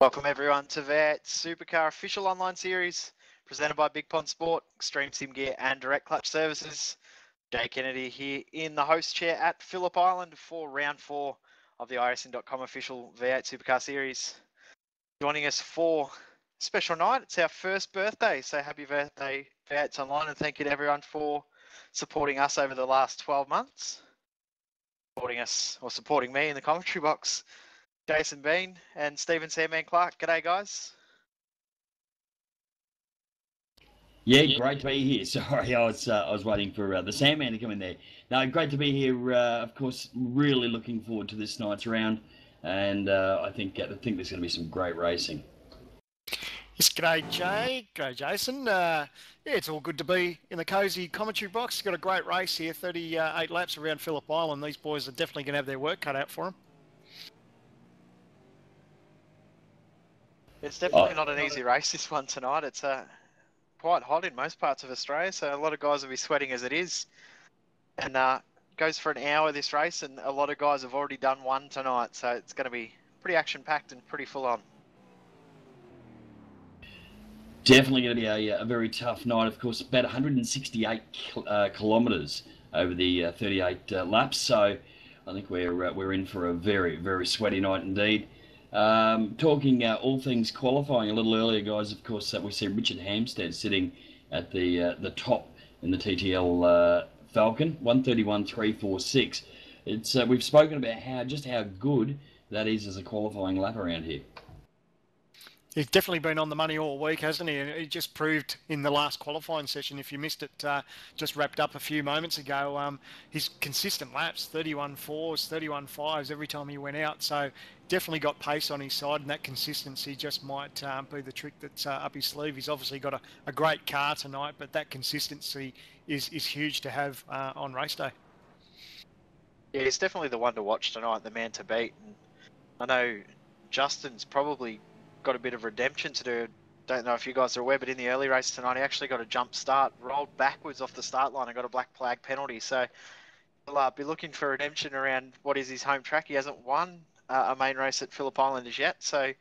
Welcome everyone to V8 Supercar official online series presented by Bigpond Sport, Extreme Sim Gear and Direct Clutch Services. Jay Kennedy here in the host chair at Phillip Island for round 4 of the Iracing.com official V8 Supercar series. Joining us for a special night, it's our first birthday, so happy birthday V8sonline, and thank you to everyone for supporting us over the last 12 months. Supporting me in the commentary box. Jason Bean and Stephen Sandman Clark. G'day, guys. Yeah, great to be here. Sorry, I was waiting for the Sandman to come in there. No, great to be here. Of course, really looking forward to this night's round, and I think there's going to be some great racing. Yes, g'day Jay, g'day Jason. Yeah, it's all good to be in the cosy commentary box. Got a great race here, 38 laps around Phillip Island. These boys are definitely going to have their work cut out for them. It's definitely not an easy race, this one tonight. It's quite hot in most parts of Australia, so a lot of guys will be sweating as it is. And goes for an hour, this race, and a lot of guys have already done one tonight, so it's going to be pretty action-packed and pretty full-on. Definitely going to be a very tough night. Of course, about 168 kilometres over the 38 laps, so I think we're in for a very, very sweaty night indeed. Talking all things qualifying a little earlier, guys, of course, we see Richard Hampstead sitting at the top in the TTL Falcon, 131.346. It's we've spoken about how good that is as a qualifying lap around here. He's definitely been on the money all week, hasn't he? And he just proved in the last qualifying session, if you missed it, just wrapped up a few moments ago, his consistent laps, 31 fours, 31 fives every time he went out. So definitely got pace on his side, and that consistency just might be the trick that's up his sleeve. He's obviously got a great car tonight, but that consistency is huge to have on race day. Yeah, he's definitely the one to watch tonight, the man to beat. And I know Justin's probably got a bit of redemption to do. Don't know if you guys are aware, but in the early race tonight, he actually got a jump start, rolled backwards off the start line and got a black flag penalty. So he'll be looking for redemption around what is his home track. He hasn't won a main race at Phillip Island as yet, so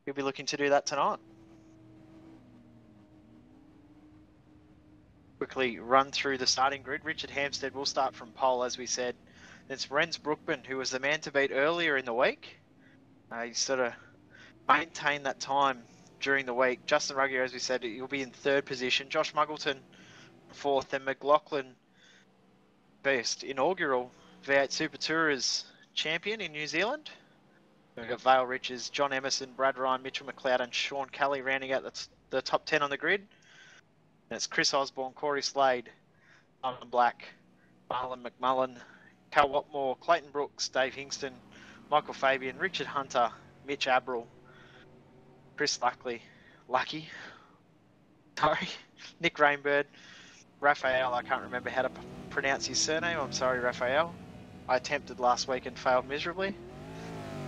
he'll be looking to do that tonight. Quickly run through the starting grid. Richard Hampstead will start from pole, as we said. It's Renz Brookman, who was the man to beat earlier in the week. He's sort of maintained that time during the week. Justin Ruggier, as we said, he'll be in third position. Josh Muggleton fourth, and McLaughlin first. Inaugural V8 Super Tourers champion in New Zealand. We've got Vale Riches, John Emerson, Brad Ryan, Mitchell McLeod and Sean Kelly rounding out the top 10 on the grid. And it's Chris Osborne, Corey Slade, Alan Black, Marlon McMullen, Cal Watmore, Clayton Brooks, Dave Hingston, Michael Fabian, Richard Hunter, Mitch Abril, Chris Lucky, Nick Rainbird, Raphael, I can't remember how to pronounce his surname, I'm sorry Raphael. I attempted last week and failed miserably.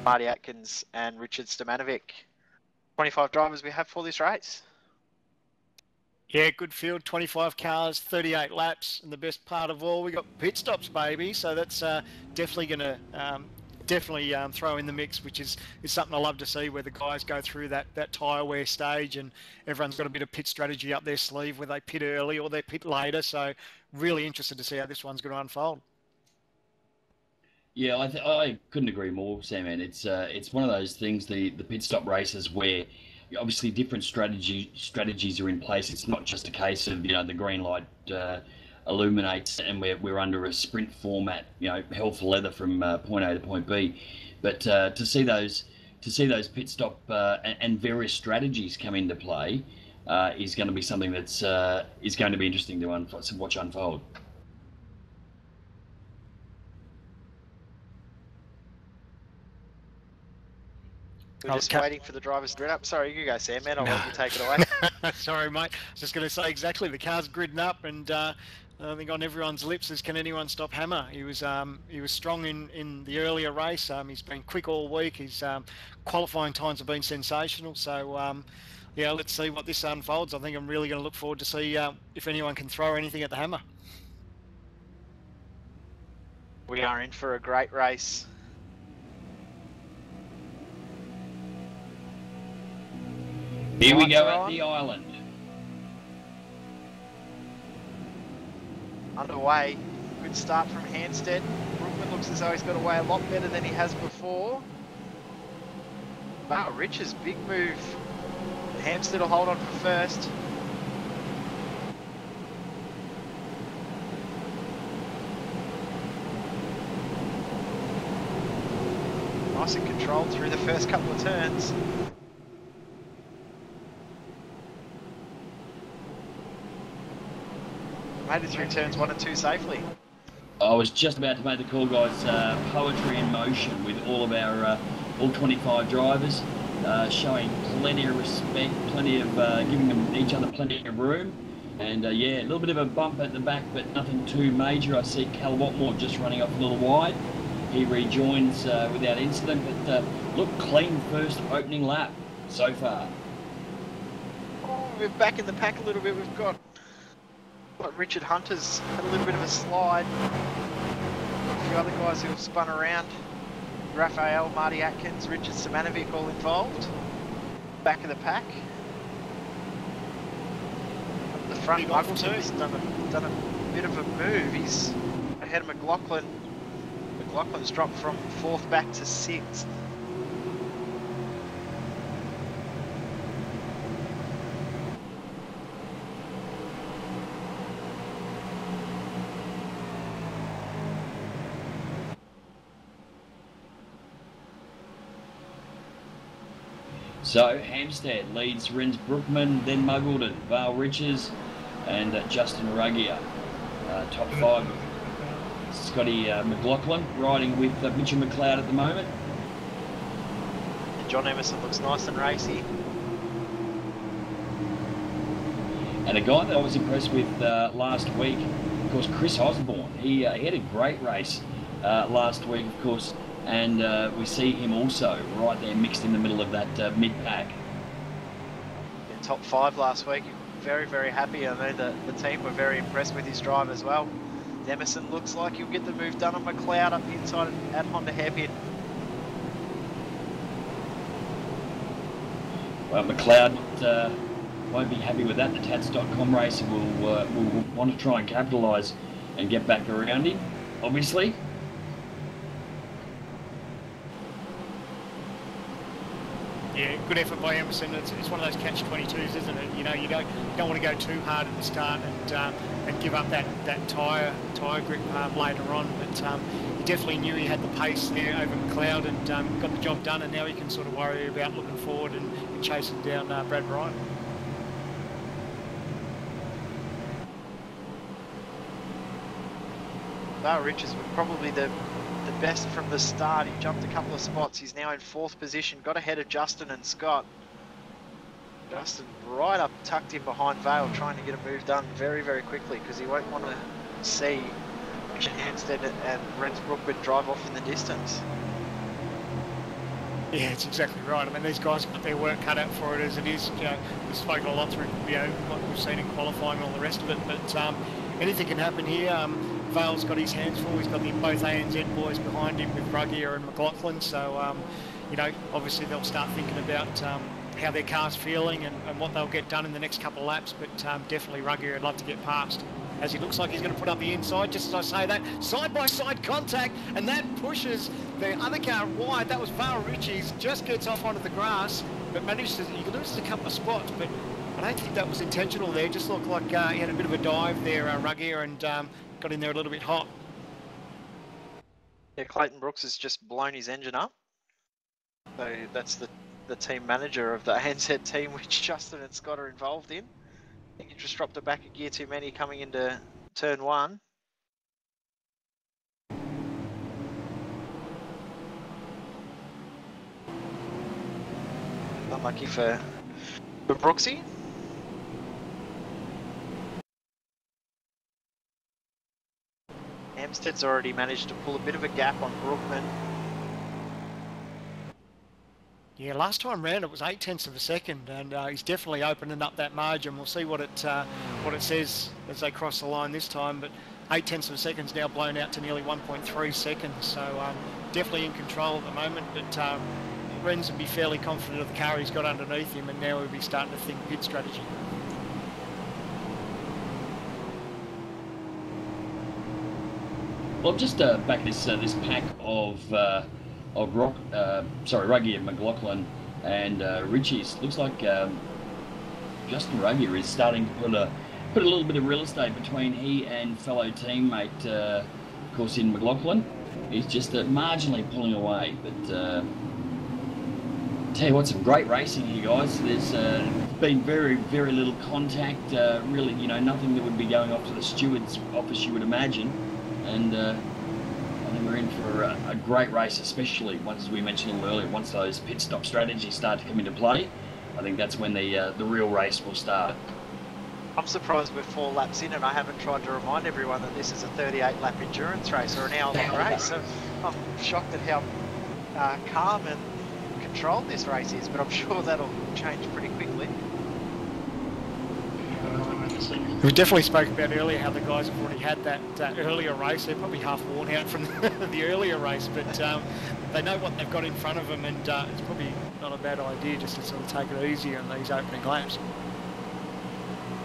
Marty Atkins and Richard Stamanovic. 25 drivers we have for this race. Yeah, good field, 25 cars, 38 laps, and the best part of all, we got pit stops, baby. So that's definitely going to throw in the mix, which is something I love to see, where the guys go through that tyre wear stage and everyone's got a bit of pit strategy up their sleeve, where they pit early or they pit later. So really interested to see how this one's going to unfold. Yeah, I couldn't agree more, Sam. Man, it's one of those things, the pit stop races, where obviously different strategies are in place. It's not just a case of the green light illuminates and we're under a sprint format, hell for leather from point A to point B. But to see those pit stop and various strategies come into play is going to be something that's is going to be interesting to watch unfold. We're just waiting for the drivers to grid up. Sorry, you go, Sam, man. I'll let you take it away. Sorry, mate. I was just going to say exactly. The car's gridding up, and I think on everyone's lips is, can anyone stop Hammer? He was strong in the earlier race. He's been quick all week. His qualifying times have been sensational. So, yeah, let's see what this unfolds. I think I'm really going to look forward to see if anyone can throw anything at the Hammer. We are in for a great race. Here we Lights go are at on. the island. Underway. Good start from Hansted. Brookman looks as though he's got away a lot better than he has before. Wow, Rich's big move. Hampstead will hold on for first. Nice and controlled through the first couple of turns. Made it through turns 1 and 2 safely. I was just about to make the call, guys. Poetry in motion with all of our all 25 drivers, showing plenty of respect, plenty of giving them each other plenty of room, and yeah, a little bit of a bump at the back, but nothing too major. I see Cal Watmore just running off a little wide. He rejoins without incident, but look, clean first opening lap so far. Oh, we're back in the pack a little bit. We've got Richard Hunter's had a little bit of a slide. A few other guys who have spun around. Raphael, Marty Atkins, Richard Simanovic all involved. Back of the pack. Up the front, Muggleton's done a bit of a move. He's ahead of McLaughlin. McLaughlin's dropped from 4th back to 6th. So Hampstead leads Renz Brookman, then Muggleton, Vale Riches, and Justin Ruggier. Top 5. Scotty McLaughlin riding with Mitchell McLeod at the moment. And John Emerson looks nice and racy. And a guy that I was impressed with last week, of course, Chris Osborne. He had a great race last week, of course, and we see him also right there mixed in the middle of that mid-pack. Yeah, top 5 last week. Very, very happy. I know that the team were very impressed with his drive as well. Emerson looks like he'll get the move done on McLeod up the inside at Honda hairpin. Well, McLeod won't be happy with that. The Tats.com racer will want to try and capitalise and get back around him, obviously. Yeah, good effort by Emerson. It's one of those catch-22s, isn't it? You know, you don't want to go too hard at the start and give up that tyre grip later on. But he definitely knew he had the pace there over McLeod and got the job done. And now he can sort of worry about looking forward and chasing down Brad Bryant. Vale Riches was probably the best from the start. He jumped a couple of spots. He's now in 4th position. Got ahead of Justin and Scott. Justin right up, tucked in behind Vale, trying to get a move done very, very quickly because he won't want to see Richard Hansted and Renz Brookman drive off in the distance. Yeah, it's exactly right. I mean, these guys got their work cut out for it as it is. You know, we've spoken a lot through, you know, what we've seen in qualifying and all the rest of it. But anything can happen here. Vale's got his hands full. He's got both ANZ boys behind him with Ruggier and McLaughlin. So, you know, obviously they'll start thinking about how their car's feeling and what they'll get done in the next couple of laps. But definitely Ruggier would love to get past. As he looks like he's going to put up the inside, just as I say that, side-by-side contact, and that pushes the other car wide. That was Vale Riches, just gets off onto the grass, but manages to, he loses a couple of spots, but I don't think that was intentional there. Just looked like he had a bit of a dive there, Ruggier, and got in there a little bit hot. Yeah, Clayton Brooks has just blown his engine up. So that's the team manager of the ANZ team, which Justin and Scott are involved in. I think he just dropped it back a gear too many coming into turn 1. Unlucky for Brooksy. Hampstead's already managed to pull a bit of a gap on Brookman. Yeah, last time round it was 0.8 of a second, and he's definitely opening up that margin. We'll see what it says as they cross the line this time. But 0.8 of a second's now blown out to nearly 1.3 seconds. So definitely in control at the moment. But Renz would be fairly confident of the car he's got underneath him, and now we'll be starting to think pit strategy. Well, just back this pack of Ruggier, McLaughlin, and Richie's. Looks like Justin Ruggier is starting to put a little bit of real estate between he and fellow teammate, of course, in McLaughlin. He's just marginally pulling away, but tell you what, some great racing here, guys. There's been very, very little contact. Really, nothing that would be going off to the steward's office, you would imagine. And I think we're in for a great race, especially once, as we mentioned a little earlier, once those pit stop strategies start to come into play. I think that's when the real race will start. I'm surprised we're 4 laps in and I haven't tried to remind everyone that this is a 38-lap endurance race or an hour-long race. So I'm shocked at how calm and controlled this race is, but I'm sure that'll change pretty quickly. We definitely spoke about earlier how the guys have already had that earlier race. They're probably half worn out from the earlier race, but they know what they've got in front of them, and it's probably not a bad idea just to sort of take it easy on these opening laps.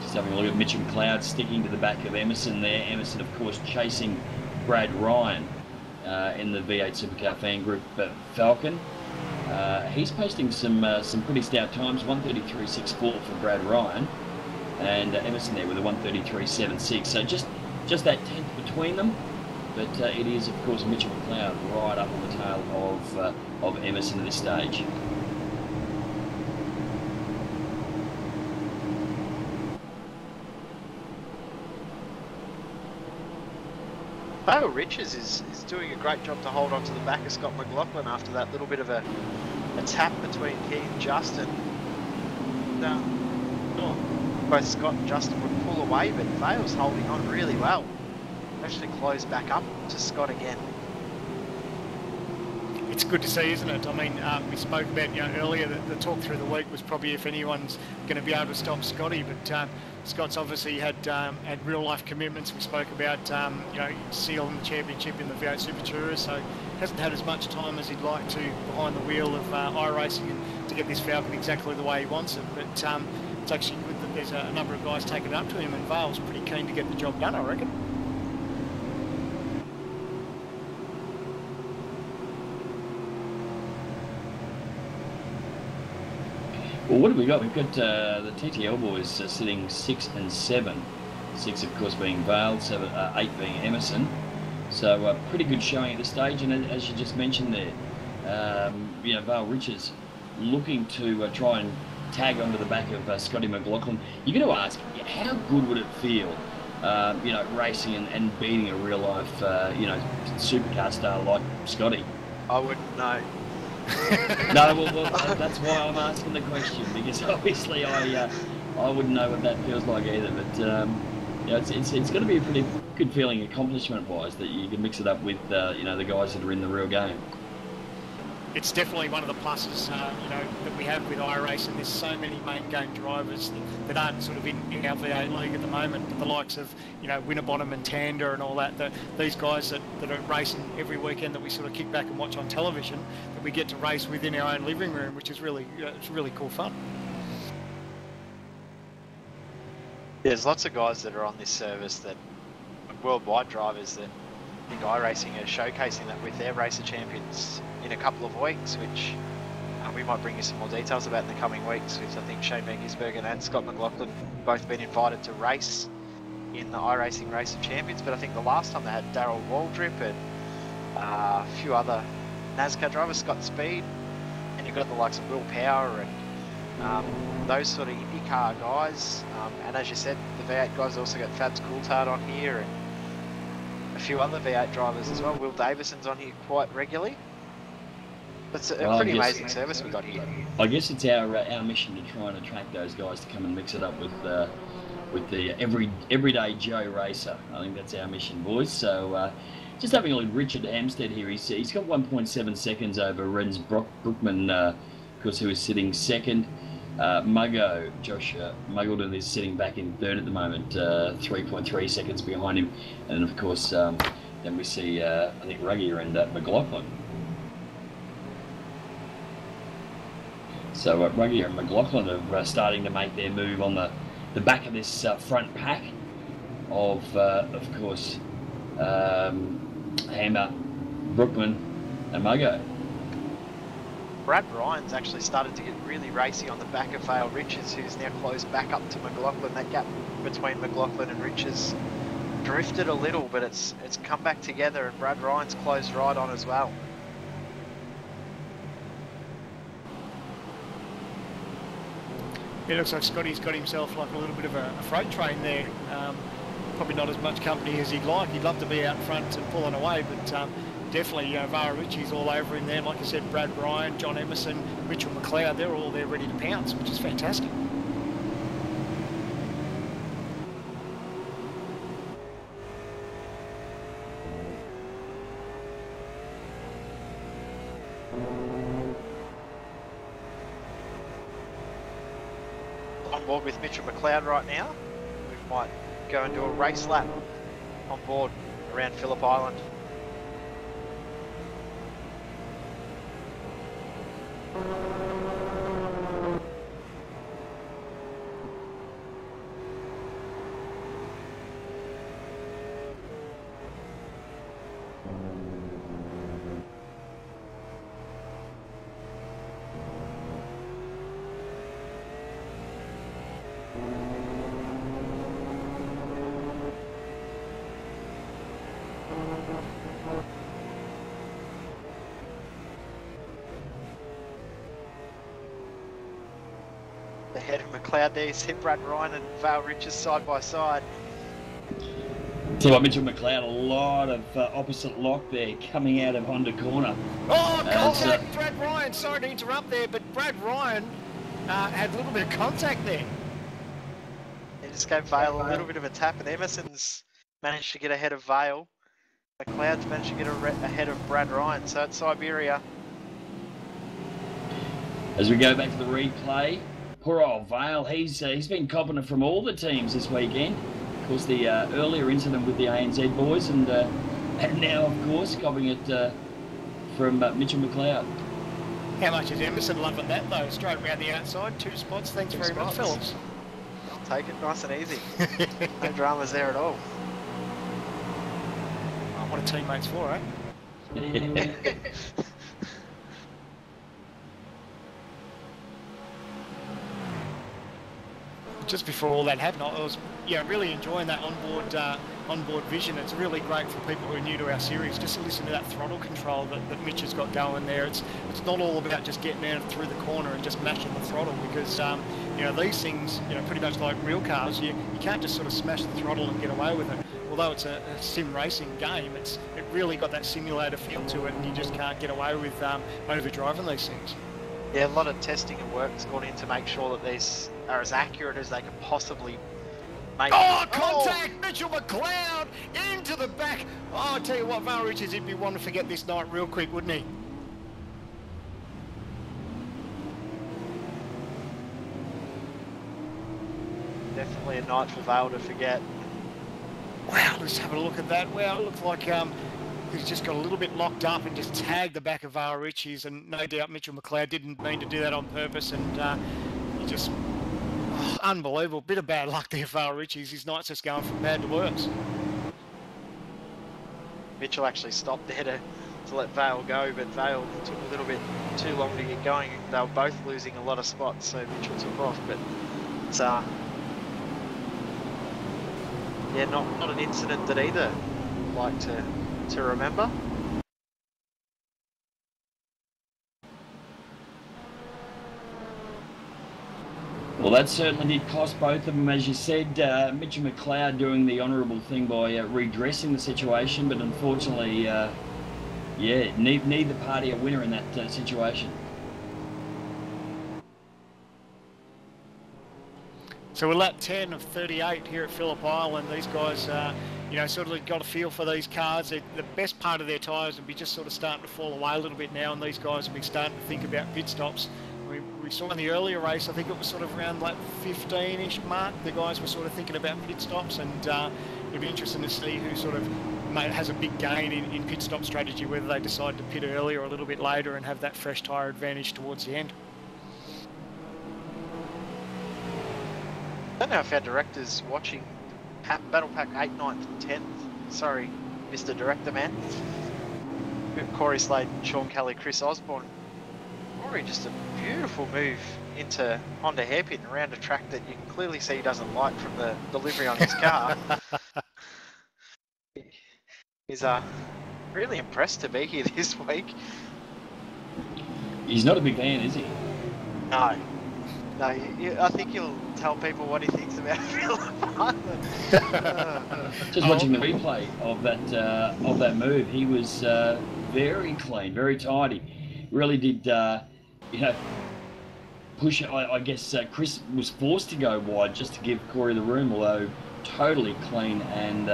Just having a look at Mitch McLeod sticking to the back of Emerson there. Emerson, of course, chasing Brad Ryan in the V8 Supercar fan group Falcon. He's posting some pretty stout times, 1:33.64 for Brad Ryan, and Emerson there with a 1:33.76. So just that tenth between them, but it is, of course, Mitch McLeod right up on the tail of Emerson at this stage. Dale Riches is doing a great job to hold on to the back of Scott McLaughlin after that little bit of a tap between he and Justin. Both Scott and Justin would pull away, but Vale's holding on really well. Actually closed back up to Scott again. It's good to see, isn't it? I mean, we spoke about earlier that the talk through the week was probably if anyone's going to be able to stop Scotty, but Scott's obviously had real life commitments. We spoke about sealing the championship in the V8 Super Tours, so hasn't had as much time as he'd like to behind the wheel of Iracing to get this Falcon exactly the way he wants it. But it's actually good that there's a number of guys taking it up to him, and Vale's pretty keen to get the job done, I reckon. Well, what have we got? We've got the TTL boys sitting 6 and 7. 6, of course, being Vale, 8 being Emerson. So pretty good showing at this stage. And as you just mentioned there, Vale Riches looking to try and tag onto the back of Scotty McLaughlin. You're going to ask, how good would it feel, racing and beating a real life, supercar star like Scotty? I wouldn't know. No, well, that's why I'm asking the question, because obviously I wouldn't know what that feels like either. But it's going to be a pretty good feeling, accomplishment-wise, that you can mix it up with the guys that are in the real game. It's definitely one of the pluses, that we have with Iracing. There's so many main game drivers that aren't sort of in our V8 league at the moment. But the likes of, Winterbottom and Tander and all that. These guys that are racing every weekend that we sort of kick back and watch on television, that we get to race within our own living room, which is really, it's really cool fun. There's lots of guys that are on this service that worldwide drivers that I think Iracing are showcasing that with their racer champions in a couple of weeks, which we might bring you some more details about in the coming weeks, which I think Shane Van Gisbergen and Scott McLaughlin both been invited to race in the Iracing Race of Champions. But I think the last time they had Darryl Waldrip and a few other NASCAR drivers, Scott Speed, and you've got the likes of Will Power and those sort of IndyCar guys. And as you said, the V8 guys also got Fabs Coulthard on here and a few other V8 drivers as well. Will Davison's on here quite regularly. It's a pretty amazing service we got here. I guess it's our mission to try and attract those guys to come and mix it up with the everyday Joe racer. I think that's our mission, boys. So just having a look at Richard Amstead here. He's got 1.7 seconds over Renz Brookman, of course, who is sitting second. Josh Muggleton is sitting back in third at the moment, 3.3 seconds behind him. And of course, then we see, I think, Ruggier and McLaughlin. So Ruggier and McLaughlin are starting to make their move on the back of this front pack of course, Hammer, Brookman and Muggo. Brad Ryan's actually started to get really racy on the back of Vale Riches, who's now closed back up to McLaughlin. That gap between McLaughlin and Riches drifted a little, but it's come back together, and Brad Ryan's closed right on as well. It looks like Scotty's got himself like a little bit of a freight train there. Probably not as much company as he'd like. He'd love to be out front and pulling away, but definitely Vale Ritchie's all over him there. Like I said, Brad Ryan, John Emerson, Mitchell McLeod, they're all there ready to pounce, which is fantastic. On board with Mitchell McLeod right now. We might go and do a race lap on board around Phillip Island. The head of McLeod there, you see Brad Ryan and Vale Riches side by side. So what, Mitchell McLeod, a lot of opposite lock there coming out of Honda corner. Oh, contact, Brad Ryan. Sorry to interrupt there, but Brad Ryan had a little bit of contact there. He just gave Vale a little bit of a tap, and Emerson's managed to get ahead of Vale. McLeod's managed to get ahead of Brad Ryan, so it's Siberia. As we go back to the replay, poor old Vale, he's been copping it from all the teams this weekend. Of course, the earlier incident with the ANZ boys, and now, of course, copping it from Mitchell McLeod. How much is Emerson loving that, though? Straight around the outside, 2 spots. Thanks very much, Phillips. I'll take it nice and easy. No dramas there at all. Oh, what a teammate's for, eh? Just before all that happened, I was really enjoying that onboard vision. It's really great for people who are new to our series, just to listen to that throttle control that Mitch has got going there. It's not all about just getting out through the corner and just mashing the throttle, because these things, pretty much like real cars, you can't just sort of smash the throttle and get away with it. Although it's a sim racing game, it really got that simulator feel to it, and you just can't get away with overdriving these things. Yeah, a lot of testing and work's gone in to make sure that these are as accurate as they can possibly make. Oh, contact! Oh. Mitchell McLeod into the back. Oh, I tell you what, Vale Riches, he'd be one to forget this night real quick, wouldn't he? Definitely a night for Vale to forget. Wow, let's have a look at that. Wow, it looks like he's just got a little bit locked up and just tagged the back of Vale Riches, and no doubt Mitchell McLeod didn't mean to do that on purpose, and he just... unbelievable. Bit of bad luck there for Vale Riches. His night's just going from bad to worse. Mitchell actually stopped there to let Vale go, but Vale took a little bit too long to get going. They were both losing a lot of spots, so Mitchell took off, but it's yeah, not an incident that either would like to remember. Well, that certainly did cost both of them, as you said. Mitchell McLeod doing the honourable thing by redressing the situation, but unfortunately, neither party a winner in that situation. So we're lap 10 of 38 here at Phillip Island. These guys, sort of got a feel for these cars. The best part of their tyres will be just sort of starting to fall away a little bit now, and these guys will be starting to think about pit stops. We saw in the earlier race, I think it was sort of around like 15-ish mark, the guys were sort of thinking about pit stops, and it'll be interesting to see who sort of has a big gain in pit stop strategy, whether they decide to pit earlier or a little bit later and have that fresh tyre advantage towards the end. I don't know if our director's watching Battle Pack 8, 9th, and 10th. Sorry, Mr. Director Man. Corey Slade, Sean Kelly, Chris Osborne. Corey, just a beautiful move into Honda hairpin around a track that you can clearly see he doesn't like from the delivery on his car. He's really impressed to be here this week. He's not a big fan, is he? No. No, I think he'll tell people what he thinks about Phillip. Just watching the replay of that move, he was very clean, very tidy. Really did, push. I guess Chris was forced to go wide just to give Corey the room, although totally clean and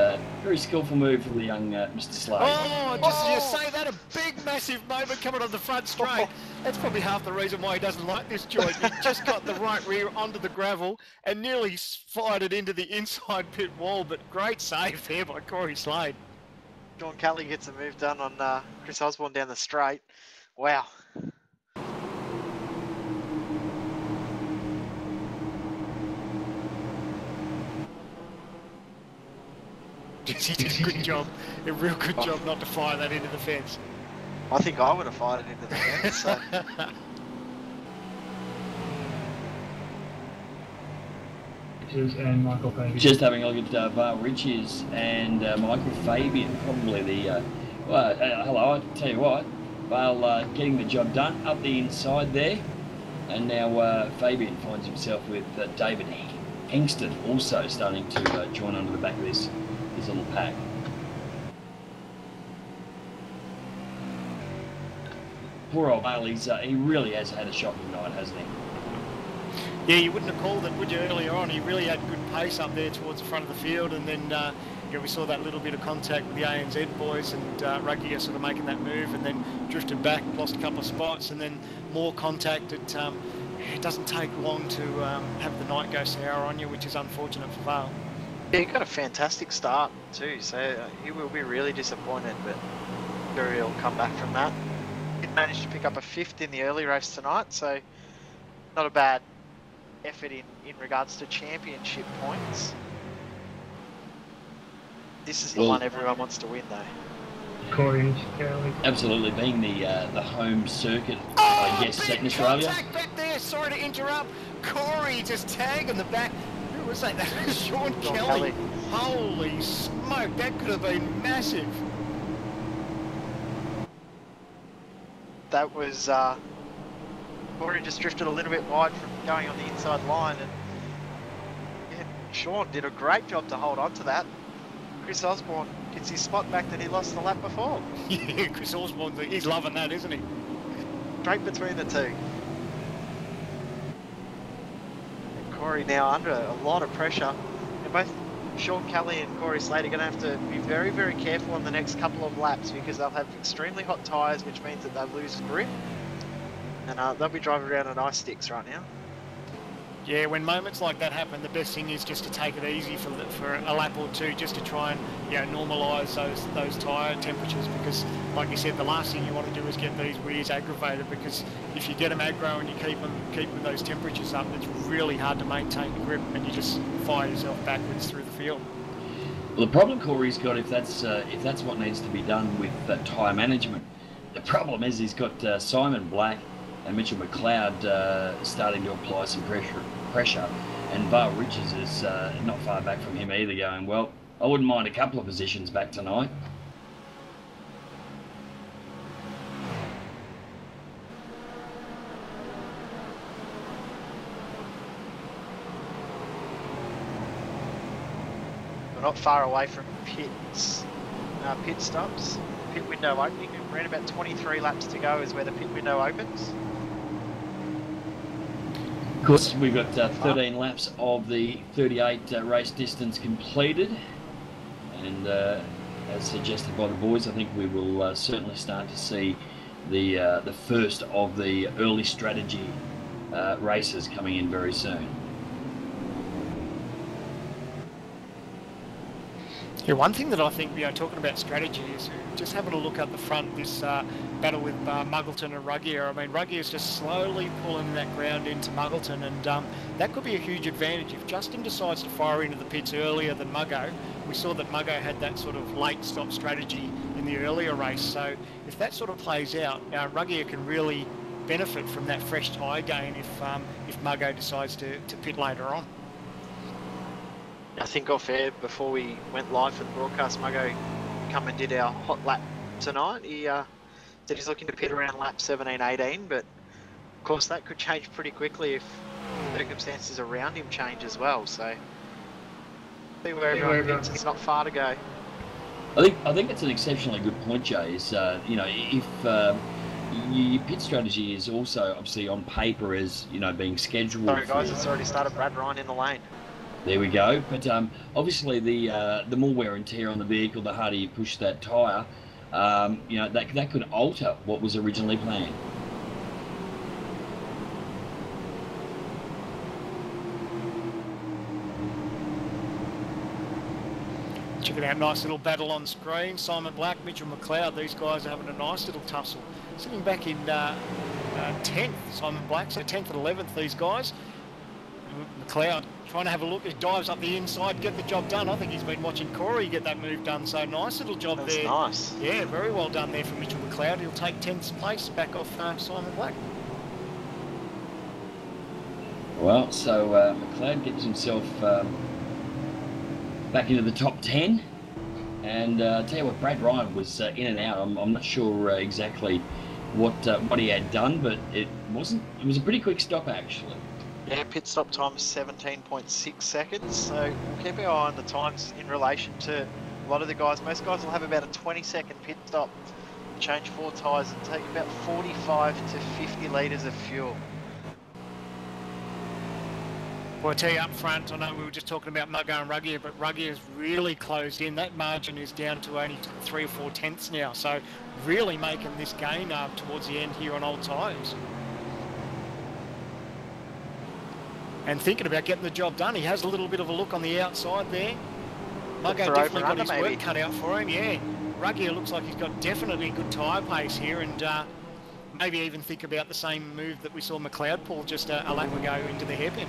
very skillful move for the young Mr. Slade. Oh, just say that, a big, massive moment coming on the front straight. That's probably half the reason why he doesn't like this joint. He just got the right rear onto the gravel and nearly fired it into the inside pit wall, but great save there by Corey Slade. Sean Kelly gets a move done on Chris Osborne down the straight. Wow. He did a good job, a real good job not to fire that into the fence. I think I would have fired it into the fence. So. And Michael Fabian. Just having a look at Val Riches and Michael Fabian, probably the. Hello, I tell you what, Val getting the job done up the inside there, and now Fabian finds himself with David Hengston also starting to join onto the back of this little pack. Poor old Vale, he really has had a shocking night, hasn't he? Yeah, you wouldn't have called it, would you, earlier on? He really had good pace up there towards the front of the field, and then we saw that little bit of contact with the ANZ boys, and Ruggier sort of making that move, and then drifted back, lost a couple of spots, and then more contact. It doesn't take long to have the night go sour on you, which is unfortunate for Vale. Yeah, he got a fantastic start too, so he will be really disappointed, but sure he'll come back from that. He managed to pick up a 5th in the early race tonight, so not a bad effort in regards to championship points. This is the one everyone wants to win, though. Corey and Kelly. Absolutely, being the home circuit, I guess, in Australia. Contact back there. Sorry to interrupt. Corey just tagging the back. Who was that? That was Sean Kelly. Holy smoke, that could have been massive. That was Corey just drifted a little bit wide from going on the inside line, and yeah, Sean did a great job to hold on to that. Chris Osborne gets his spot back that he lost the lap before. Yeah, Chris Osborne, he's loving that, isn't he? Straight between the two. And Corey now under a lot of pressure, and both Sean Kelly and Corey Slade are going to have to be very, very careful on the next couple of laps, because they'll have extremely hot tyres, which means that they'll lose grip, and they'll be driving around on ice sticks right now. Yeah, when moments like that happen, the best thing is just to take it easy for a lap or two, just to try and normalise those tyre temperatures, because, like you said, the last thing you want to do is get these rears aggravated, because if you get them aggro and you keep those temperatures up, it's really hard to maintain the grip, and you just fire yourself backwards through the field. Well, the problem Corey's got, if that's what needs to be done with tyre management, the problem is he's got Simon Black and Mitchell McLeod starting to apply some pressure, and Vale Riches is not far back from him either, going, well, I wouldn't mind a couple of positions back tonight. We're not far away from pit stops. Pit window opening, around about 23 laps to go is where the pit window opens. Of course, we've got 13 laps of the 38 race distance completed, and as suggested by the boys, I think we will certainly start to see the first of the early strategy races coming in very soon. Yeah, one thing that I think, talking about strategy is just having a look at the front, this battle with Muggleton and Ruggier. I mean, Ruggier is just slowly pulling that ground into Muggleton, and that could be a huge advantage. If Justin decides to fire into the pits earlier than Muggo, we saw that Muggo had that sort of late stop strategy in the earlier race. So if that sort of plays out, Ruggier can really benefit from that fresh tyre gain if Muggo decides to pit later on. I think off air before we went live for the broadcast, Muggo come and did our hot lap tonight. He said he's looking to pit around lap 17, 18, but of course that could change pretty quickly if circumstances around him change as well. So see where everyone thinks it's not far to go. I think it's an exceptionally good point, Jay. Is if your pit strategy is also obviously on paper as being scheduled. Sorry guys, it's already started. Brad Ryan in the lane. There we go. But obviously the more wear and tear on the vehicle, the harder you push that tyre, that could alter what was originally planned. Check it out, nice little battle on screen. Simon Black, Mitchell McLeod, these guys are having a nice little tussle. Sitting back in 10th, Simon Black, so 10th and 11th, these guys. McLeod trying to have a look, he dives up the inside, get the job done. I think he's been watching Corey get that move done, so nice little job there. That's nice. Yeah, very well done there from Mitchell McLeod. He'll take 10th place back off Simon Black. Well, so McLeod gets himself back into the top 10, and tell you what, Brad Ryan was in and out. I'm not sure exactly what he had done, but it was a pretty quick stop actually. Yeah, pit stop time is 17.6 seconds, so we'll keep our eye on the times in relation to a lot of the guys. Most guys will have about a 20-second pit stop, change 4 tyres and take about 45 to 50 litres of fuel. Well, I tell you up front, I know we were just talking about Muggo and Ruggier, but Ruggier's really closed in. That margin is down to only 3 or 4 tenths now, so really making this gain towards the end here on old tyres. And thinking about getting the job done, he has a little bit of a look on the outside there. Muggo definitely got his work cut out for him, yeah. Ruggier looks like he's got definitely good tyre pace here, and maybe even think about the same move that we saw McLeod pull just a lap ago into the hairpin.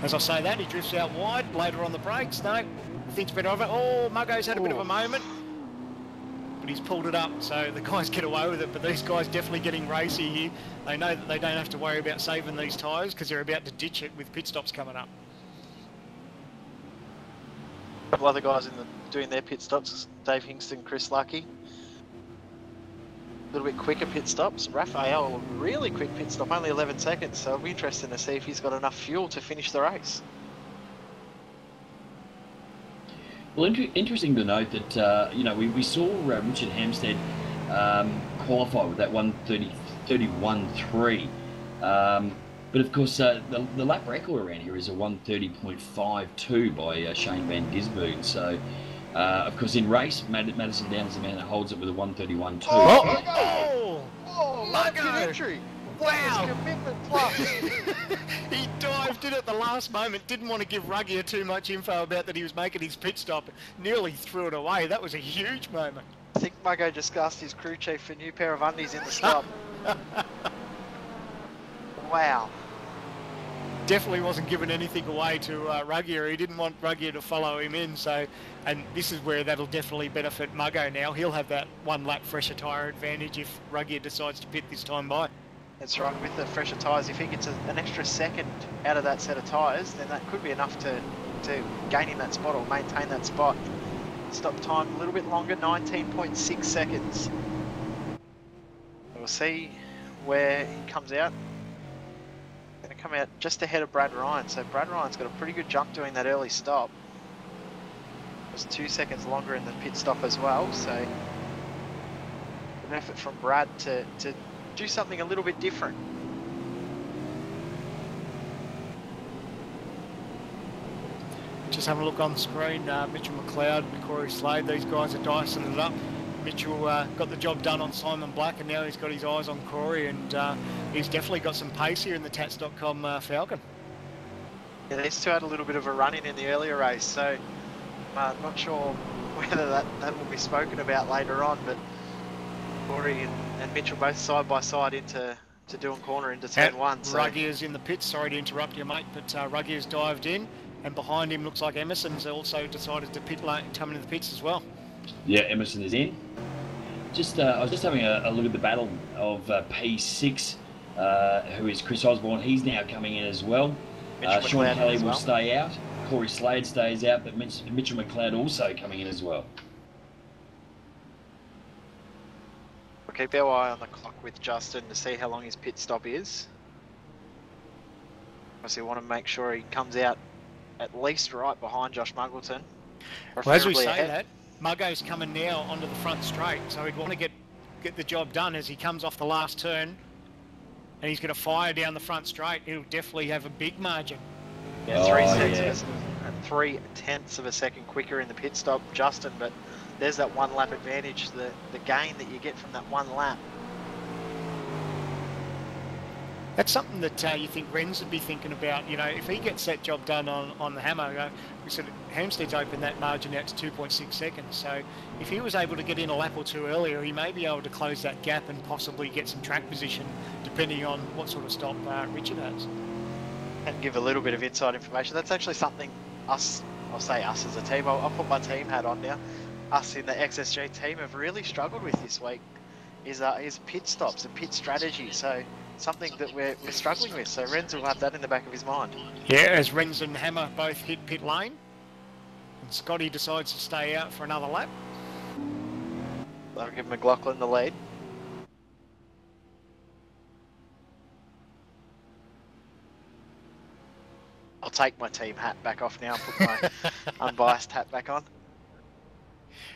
As I say that, he drifts out wide, later on the brakes, no, thinks better of it. Oh, Muggo's had a bit of a moment, but he's pulled it up, so the guys get away with it, but these guys definitely getting racy here. They know that they don't have to worry about saving these tyres because they're about to ditch it with pit stops coming up. A couple other guys doing their pit stops, Dave Hingston, Chris Lucky. A little bit quicker pit stops. Raphael, a really quick pit stop, only 11 seconds, so it'll be interesting to see if he's got enough fuel to finish the race. Well, interesting to note that, we saw Richard Hampstead qualify with that 1:30.31.3. But of course, the lap record around here is a 1:30.52 by Shane Van Gisbergen. So, of course, in race, Madison Down is the man that holds it with a 1:31.2. Oh, Muggo! Entry. Wow! Commitment plus. He dived in at the last moment, didn't want to give Ruggier too much info about that he was making his pit stop, nearly threw it away. That was a huge moment. I think Muggo just asked his crew chief for a new pair of undies in the stop. Wow. Definitely wasn't giving anything away to Ruggier. He didn't want Ruggier to follow him in, so, and this is where that'll definitely benefit Muggo now. He'll have that 1 lap fresher tyre advantage if Ruggier decides to pit this time by. That's right, with the fresher tyres, if he gets an extra second out of that set of tyres, then that could be enough to gain him that spot or maintain that spot. Stop time a little bit longer, 19.6 seconds. We'll see where he comes out. Going to come out just ahead of Brad Ryan, so Brad Ryan's got a pretty good jump doing that early stop. It was 2 seconds longer in the pit stop as well, so an effort from Brad to do something a little bit different. Just having a look on screen, Mitchell McLeod, Corey Slade, these guys are dicing it up. Mitchell got the job done on Simon Black, and now he's got his eyes on Corey, and he's definitely got some pace here in the Tats.com Falcon. Yeah, these two had a little bit of a run-in the earlier race, so I'm not sure whether that will be spoken about later on, but Corey and Mitchell both side by side into doing corner into turn one. So Ruggier's in the pits. Sorry to interrupt you, mate, but Ruggier's dived in, and behind him looks like Emerson's also decided to come into the pits as well. Yeah, Emerson is in. I was just having a look at the battle of P6, who is Chris Osborne. He's now coming in as well. Sean Kelly will stay out. Corey Slade stays out, but Mitchell McLeod also coming in as well. We'll keep our eye on the clock with Justin to see how long his pit stop is. Obviously, we want to make sure he comes out at least right behind Josh Muggleton. Well, as we say that, Muggo's coming now onto the front straight, so he'd want to get the job done as he comes off the last turn, and he's going to fire down the front straight. He'll definitely have a big margin. Yeah, 3/10 of a second quicker in the pit stop, Justin, but there's that one lap advantage, the gain that you get from that one lap. That's something that you think Renz would be thinking about. You know, if he gets that job done on the hammer, we said Hampstead's opened that margin out to 2.6 seconds. So if he was able to get in a lap or two earlier, he may be able to close that gap and possibly get some track position, depending on what sort of stop Richard has. And give a little bit of inside information. That's actually something I'll say us as a team, I'll put my team hat on now. Us in the XSG team have really struggled with this week is pit stops and pit strategy. So something that we're struggling with. So Renz will have that in the back of his mind. Yeah, as Renz and Hammer both hit pit lane, and Scotty decides to stay out for another lap. That'll give McLaughlin the lead. I'll take my team hat back off now and put my unbiased hat back on.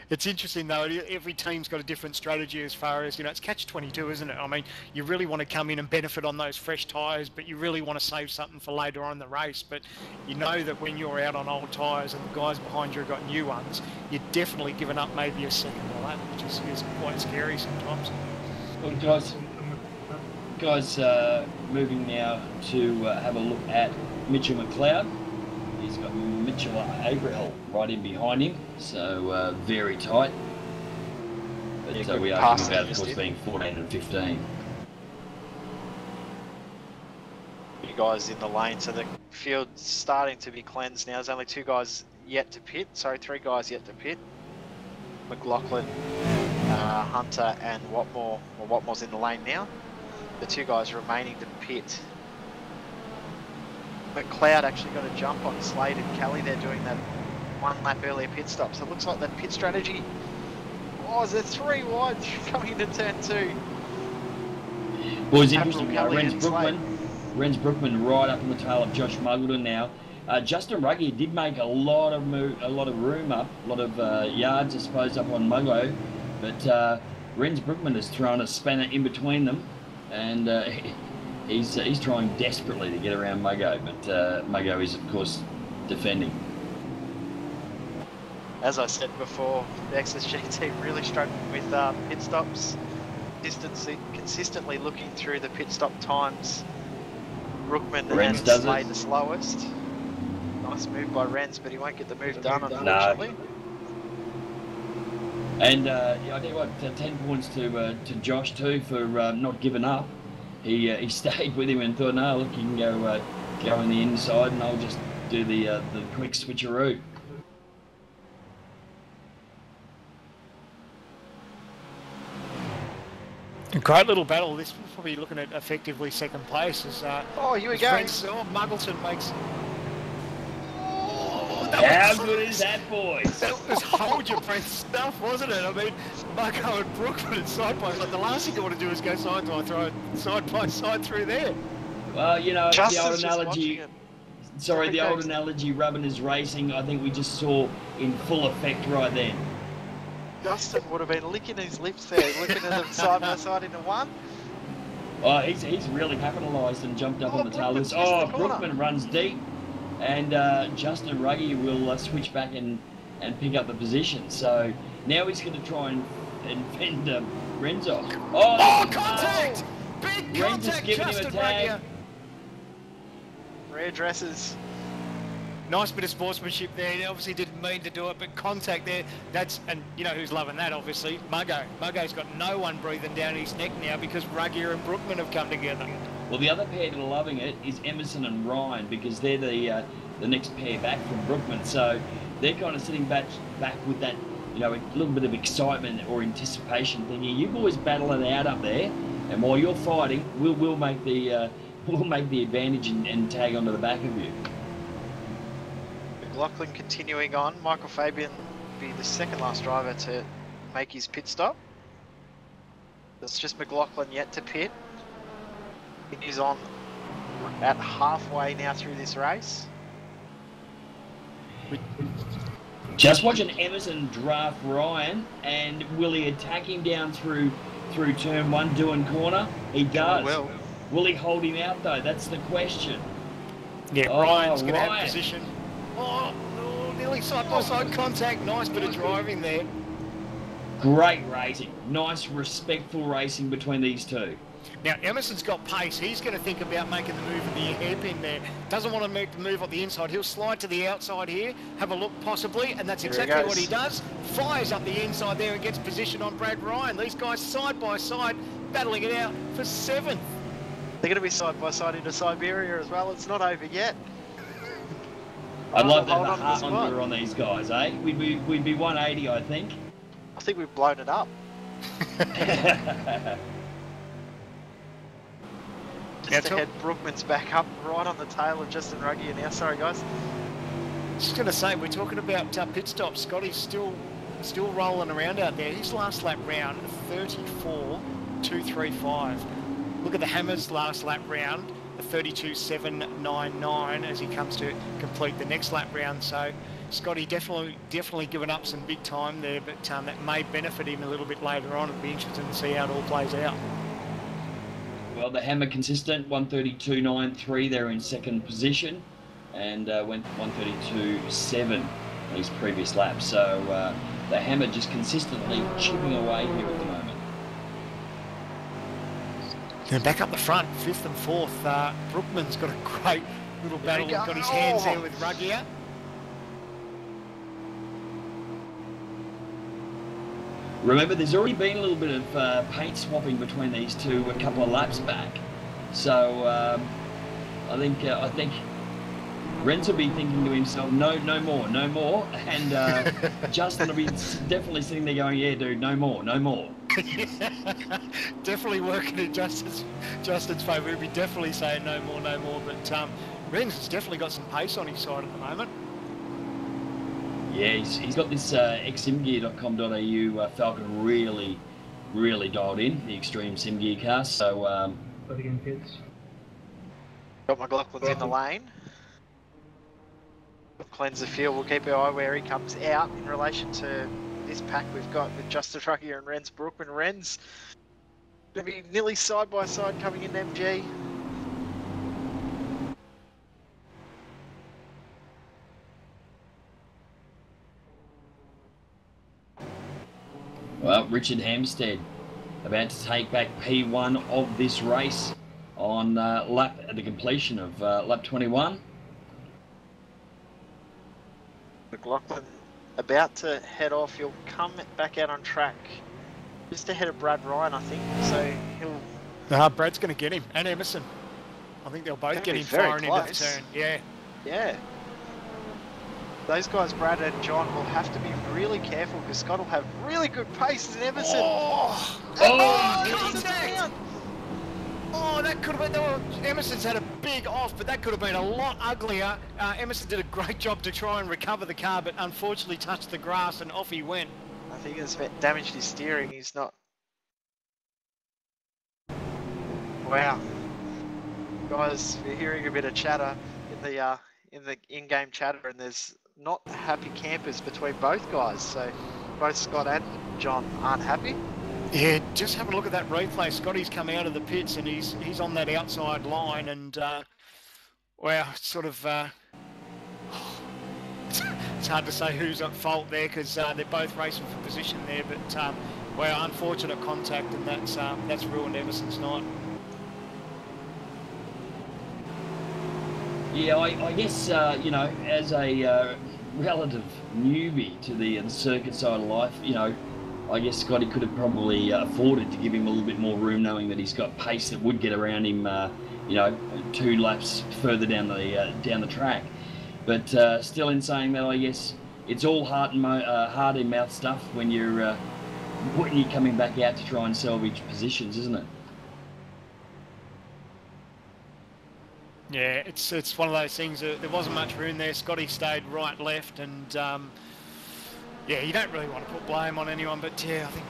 It's interesting though, every team's got a different strategy as far as, you know, it's catch-22, isn't it? I mean, you really want to come in and benefit on those fresh tyres, but you really want to save something for later on in the race. But you know that when you're out on old tyres and the guys behind you have got new ones, you're definitely giving up maybe a second lap, which is quite scary sometimes. Well, guys, moving now to have a look at Mitchell McLeod. He's got Mitchell Abraham right in behind him, so very tight. But yeah, we are talking about, of course, being 14 and 15. You guys in the lane, so the field's starting to be cleansed now. There's only three guys yet to pit. McLaughlin, Hunter and Watmore. Well, Watmore's in the lane now. The two guys remaining to pit. McLeod actually got a jump on Slade and Kelly. They're doing that one lap earlier pit stop. So it looks like that pit strategy. Oh, is there three wide coming into turn two? Well, it's interesting. Renz Brookman right up on the tail of Josh Muggleton now. Justin Ruggie did make a lot of room up, a lot of yards, I suppose, up on Muggo. But Renz Brookman has thrown a spanner in between them, and he's trying desperately to get around Muggo, but Muggo is, of course, defending. As I said before, the XSG team really struggling with pit stops, consistently looking through the pit stop times. Brookman and Slade the slowest. Nice move by Renz, but he won't get the move done, unfortunately. No. And I tell you what, 10 points to Josh too for not giving up. He stayed with him and thought, no, look, you can go on the inside, and I'll just do the quick switcheroo. A great little battle. This was probably looking at effectively second place. As, here we go. Muggleton makes. How good is that, boys? That was hold your breath stuff, wasn't it? I mean, Muggo and Brookman and side by side. The last thing you want to do is go side by side through there. Well, you know, the old analogy. Sorry, the old analogy, rubbing is racing. I think we just saw in full effect right then. Justin would have been licking his lips there, looking at them side by side into one. Oh, he's really capitalised and jumped up on the tail. Brookman runs deep, and Justin Ruggie will switch back and pick up the position. So now he's going to try and fend Renz off. Oh, contact! Big Renz contact, has given him a tag. Rare dresses. Nice bit of sportsmanship there. He obviously didn't mean to do it, but contact there. And you know who's loving that, obviously? Muggo. Muggo's got no one breathing down his neck now because Ruggier and Brookman have come together. Well, the other pair that are loving it is Emerson and Ryan, because they're the next pair back from Brookman. So they're kind of sitting back with that, you know, a little bit of excitement or anticipation, thinking, you boys battle it out up there, and while you're fighting, we'll make the advantage and tag onto the back of you. McLaughlin continuing on. Michael Fabian will be the second last driver to make his pit stop. It's just McLaughlin yet to pit. He's on at halfway now through this race. Just watching Emerson draft Ryan, and will he attack him down through turn one, doing corner? He does. Will he hold him out though? That's the question. Yeah, Ryan's going to have position. Oh, nearly side-by-side contact. Nice bit of driving there. Great racing. Nice, respectful racing between these two. Now, Emerson's got pace. He's going to think about making the move at the hairpin there. Doesn't want to make the move on the inside. He'll slide to the outside here, have a look possibly, and that's exactly what he does. Fires up the inside there and gets position on Brad Ryan. These guys side by side, battling it out for 7th. They're going to be side by side into Siberia as well. It's not over yet. I'd love to have a heart monitor on these guys, eh? We'd be 180, I think. I think we've blown it up. Just ahead, Brookman's back up right on the tail of Justin Ruggier now. Sorry, guys. Just going to say, we're talking about pit stops. Scotty's still rolling around out there. His last lap round, 34.235. Look at the Hammer's last lap round, a 32.799 as he comes to complete the next lap round. So Scotty definitely given up some big time there, but that may benefit him a little bit later on. It'll be interesting to see how it all plays out. Well, the Hammer consistent, 132.93. They're in second position, and went 132.7 in his previous lap. So the Hammer just consistently chipping away here at the moment. Now back up the front, 5th and 4th. Brookman's got a great little battle. He's got his hands there with Ruggier. Remember, there's already been a little bit of paint swapping between these two a couple of laps back. So I think Renz will be thinking to himself, no more. And Justin will be definitely sitting there going, yeah, dude, no more. Definitely working in Justin's favour. He'll be definitely saying no more. But Renz has definitely got some pace on his side at the moment. Yeah, he's got this xsimgear.com.au Falcon really dialed in, the Extreme Simgear car. So got McLaughlin's in the lane. Cleanse the field. We'll keep our eye where he comes out in relation to this pack we've got with Justin Ruggier and Renz Brookman. Renz going to be nearly side by side coming in MG. Well, Richard Hampstead about to take back P1 of this race on the completion of lap 21. McLaughlin about to head off. He'll come back out on track just ahead of Brad Ryan, I think. So he'll... Brad's going to get him, and Emerson. I think they'll both get him firing into the turn. Yeah. Those guys, Brad and John, will have to be really careful because Scott will have really good pace in Emerson. Contact! Oh, that could have been... Emerson's had a big off, but that could have been a lot uglier. Emerson did a great job to try and recover the car, but unfortunately touched the grass and off he went. I think it's damaged his steering. He's not... Wow. Guys, we're hearing a bit of chatter in the in-game chatter, and there's not happy campers between both guys. So both Scott and John aren't happy. Yeah, just have a look at that replay. Scotty's come out of the pits and he's on that outside line, and well, sort of it's hard to say who's at fault there because they're both racing for position there, but well, unfortunate contact, and that's ruined Emerson's night. Yeah, I guess, you know, as a relative newbie to the circuit side of life, you know, I guess Scotty could have probably afforded to give him a little bit more room, knowing that he's got pace that would get around him, you know, 2 laps further down the track. But still, in saying that, I guess it's all heart in mouth stuff when you're coming back out to try and salvage positions, isn't it? Yeah, it's one of those things. There wasn't much room there. Scotty stayed right, left, and yeah, you don't really want to put blame on anyone, but yeah, I think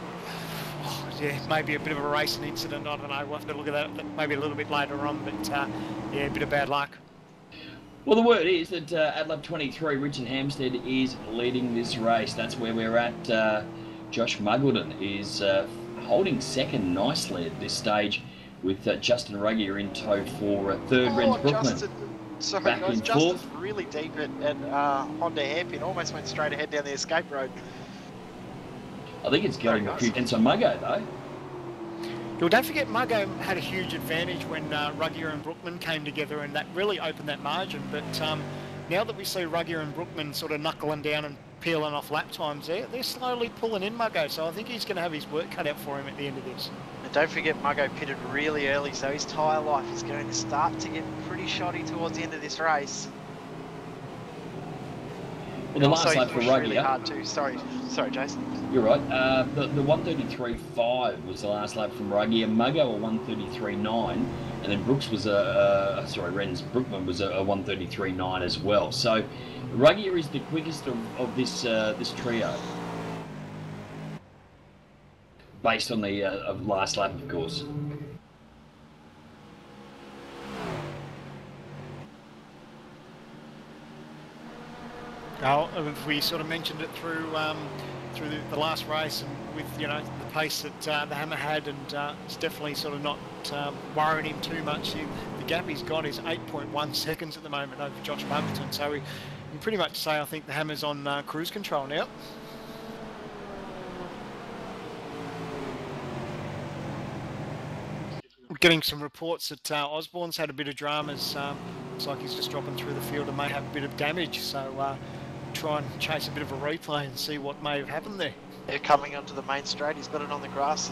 yeah, maybe a bit of a racing incident. I don't know. We'll have to look at that maybe a little bit later on, but yeah, a bit of bad luck. Well, the word is that at lap 23, Richard Hampstead is leading this race. That's where we're at. Josh Muggleton is holding second nicely at this stage, with Justin Ruggier in tow for third. Renz Brookman Sorry, back guys, in Justin's fourth. really deep at Honda hairpin. Almost went straight ahead down the escape road. I think it's got him a few tenths on Muggo, though. Well, don't forget, Muggo had a huge advantage when Ruggier and Brookman came together, and that really opened that margin. But now that we see Ruggier and Brookman sort of knuckling down and peeling off lap times, they're slowly pulling in Muggo. So I think he's going to have his work cut out for him at the end of this. And don't forget, Muggo pitted really early, so his tyre life is going to start to get pretty shoddy towards the end of this race. Well, the last lap for Ruggier. Really hard too. Sorry, Jason. You're right. The 133.5 was the last lap from Ruggier. Muggo a 133.9, and then Brooks was Renz Brookman was a 133.9 as well. So Ruggier is the quickest of this this trio, based on the last lap, of course. Now, we sort of mentioned it through the last race, and with the pace that the Hammer had, and it's definitely sort of not worrying him too much. The gap he's got is 8.1 seconds at the moment over Josh Muggleton, so we can pretty much say I think the Hammer's on cruise control now. We're getting some reports that Osborne's had a bit of dramas. Looks like he's just dropping through the field and may have a bit of damage, so try and chase a bit of a replay and see what may have happened there. They're coming onto the main straight. He's got it on the grass.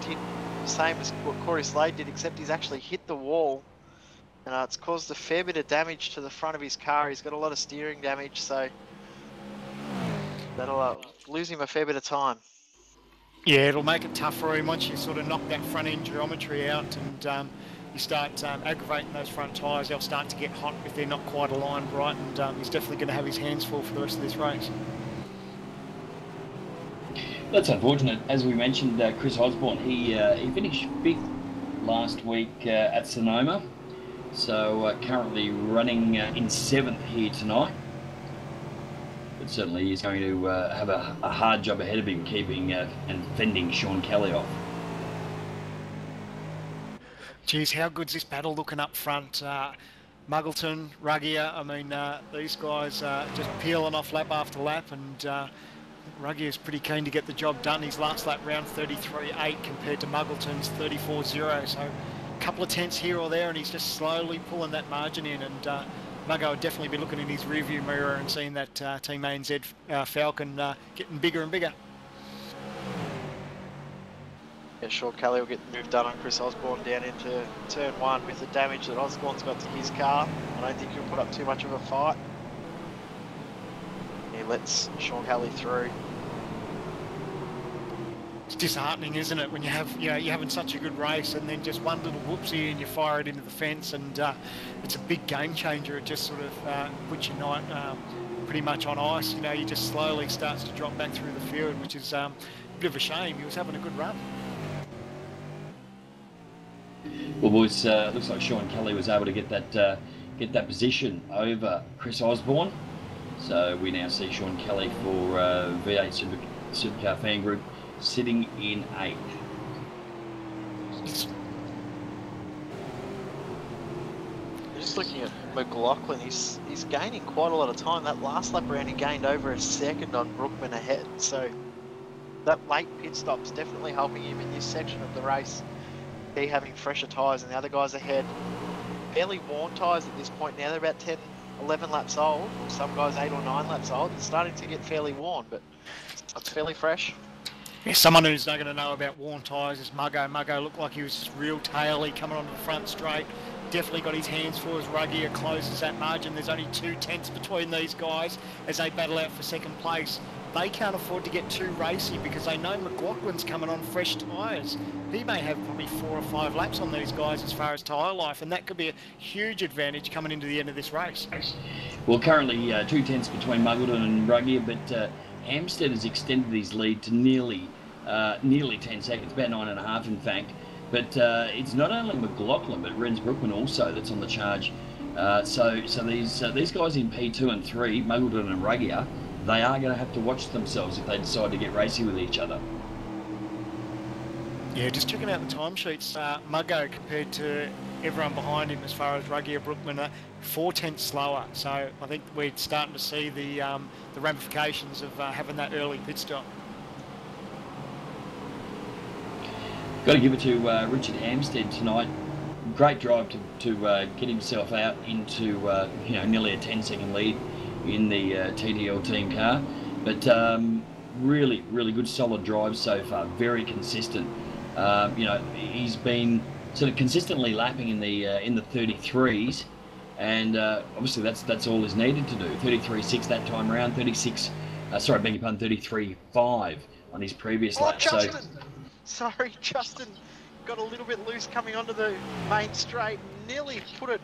Did the same as what Corey Slade did, except he's actually hit the wall, and it's caused a fair bit of damage to the front of his car. He's got a lot of steering damage, so that'll lose him a fair bit of time. Yeah, it'll make it tough for him once you sort of knock that front end geometry out, and you start aggravating those front tyres. They'll start to get hot if they're not quite aligned right, and he's definitely going to have his hands full for the rest of this race. That's unfortunate. As we mentioned, Chris Osborne, he finished 5th last week at Sonoma, so currently running in 7th here tonight. But certainly he's going to have a hard job ahead of him, keeping and fending Sean Kelly off. Geez, how good's this battle looking up front? Muggleton, Ruggier, I mean, these guys just peeling off lap after lap, and Ruggier's pretty keen to get the job done. His last lap round 33.8 compared to Muggleton's 34.0, so a couple of tenths here or there, and he's just slowly pulling that margin in, and Muggo would definitely be looking in his rearview mirror and seeing that Team ANZ Falcon getting bigger and bigger. Yeah, sure, Kelly will get the move done on Chris Osborne down into turn 1 with the damage that Osborne's got to his car. I don't think he'll put up too much of a fight. He lets Sean Kelly through. It's disheartening, isn't it, when you have, you're having such a good race and then just one little whoopsie and you fire it into the fence, and it's a big game changer. It just sort of puts your night pretty much on ice. He just slowly starts to drop back through the field, which is a bit of a shame. He was having a good run. Well, boys, looks like Sean Kelly was able to get that position over Chris Osborne. So we now see Sean Kelly for V8 Supercar Fan Group sitting in 8th. Just looking at McLaughlin, he's gaining quite a lot of time. That last lap round he gained over a second on Brookman ahead. So that late pit stop's definitely helping him in this section of the race. He having fresher tyres and the other guys ahead fairly worn tyres at this point now. They're about 10, 11 laps old. Some guys 8 or 9 laps old. It's starting to get fairly worn, but it's fairly fresh. Yeah, someone who's not going to know about worn tyres is Muggo. Muggo looked like he was just real taily coming onto the front straight. Definitely got his hands full as Ruggier closes that margin. There's only 2 tenths between these guys as they battle out for second place. They can't afford to get too racy because they know McLaughlin's coming on fresh tyres. He may have probably 4 or 5 laps on these guys as far as tyre life, and that could be a huge advantage coming into the end of this race. Well, currently 2 tenths between Muggleton and Ruggier, but Hampstead has extended his lead to nearly 10 seconds, about 9.5 in fact. But it's not only McLaughlin, but Renz Brookman also that's on the charge. So these guys in P2 and 3, Muggleton and Ruggier, they are going to have to watch themselves if they decide to get racy with each other. Yeah, just checking out the timesheets, Muggo compared to everyone behind him as far as Ruggier, Brookman, 4 tenths slower. So I think we're starting to see the ramifications of having that early pit stop. Got to give it to Richard Hampstead tonight. Great drive to get himself out into nearly a 10-second lead in the TTL team car, but really good solid drive so far. Very consistent. He's been sort of consistently lapping in the 33s, and obviously that's all is needed to do. 33.6 that time around. 33.5 on his previous lap. Justin! Sorry, Justin got a little bit loose coming onto the main straight. Nearly put it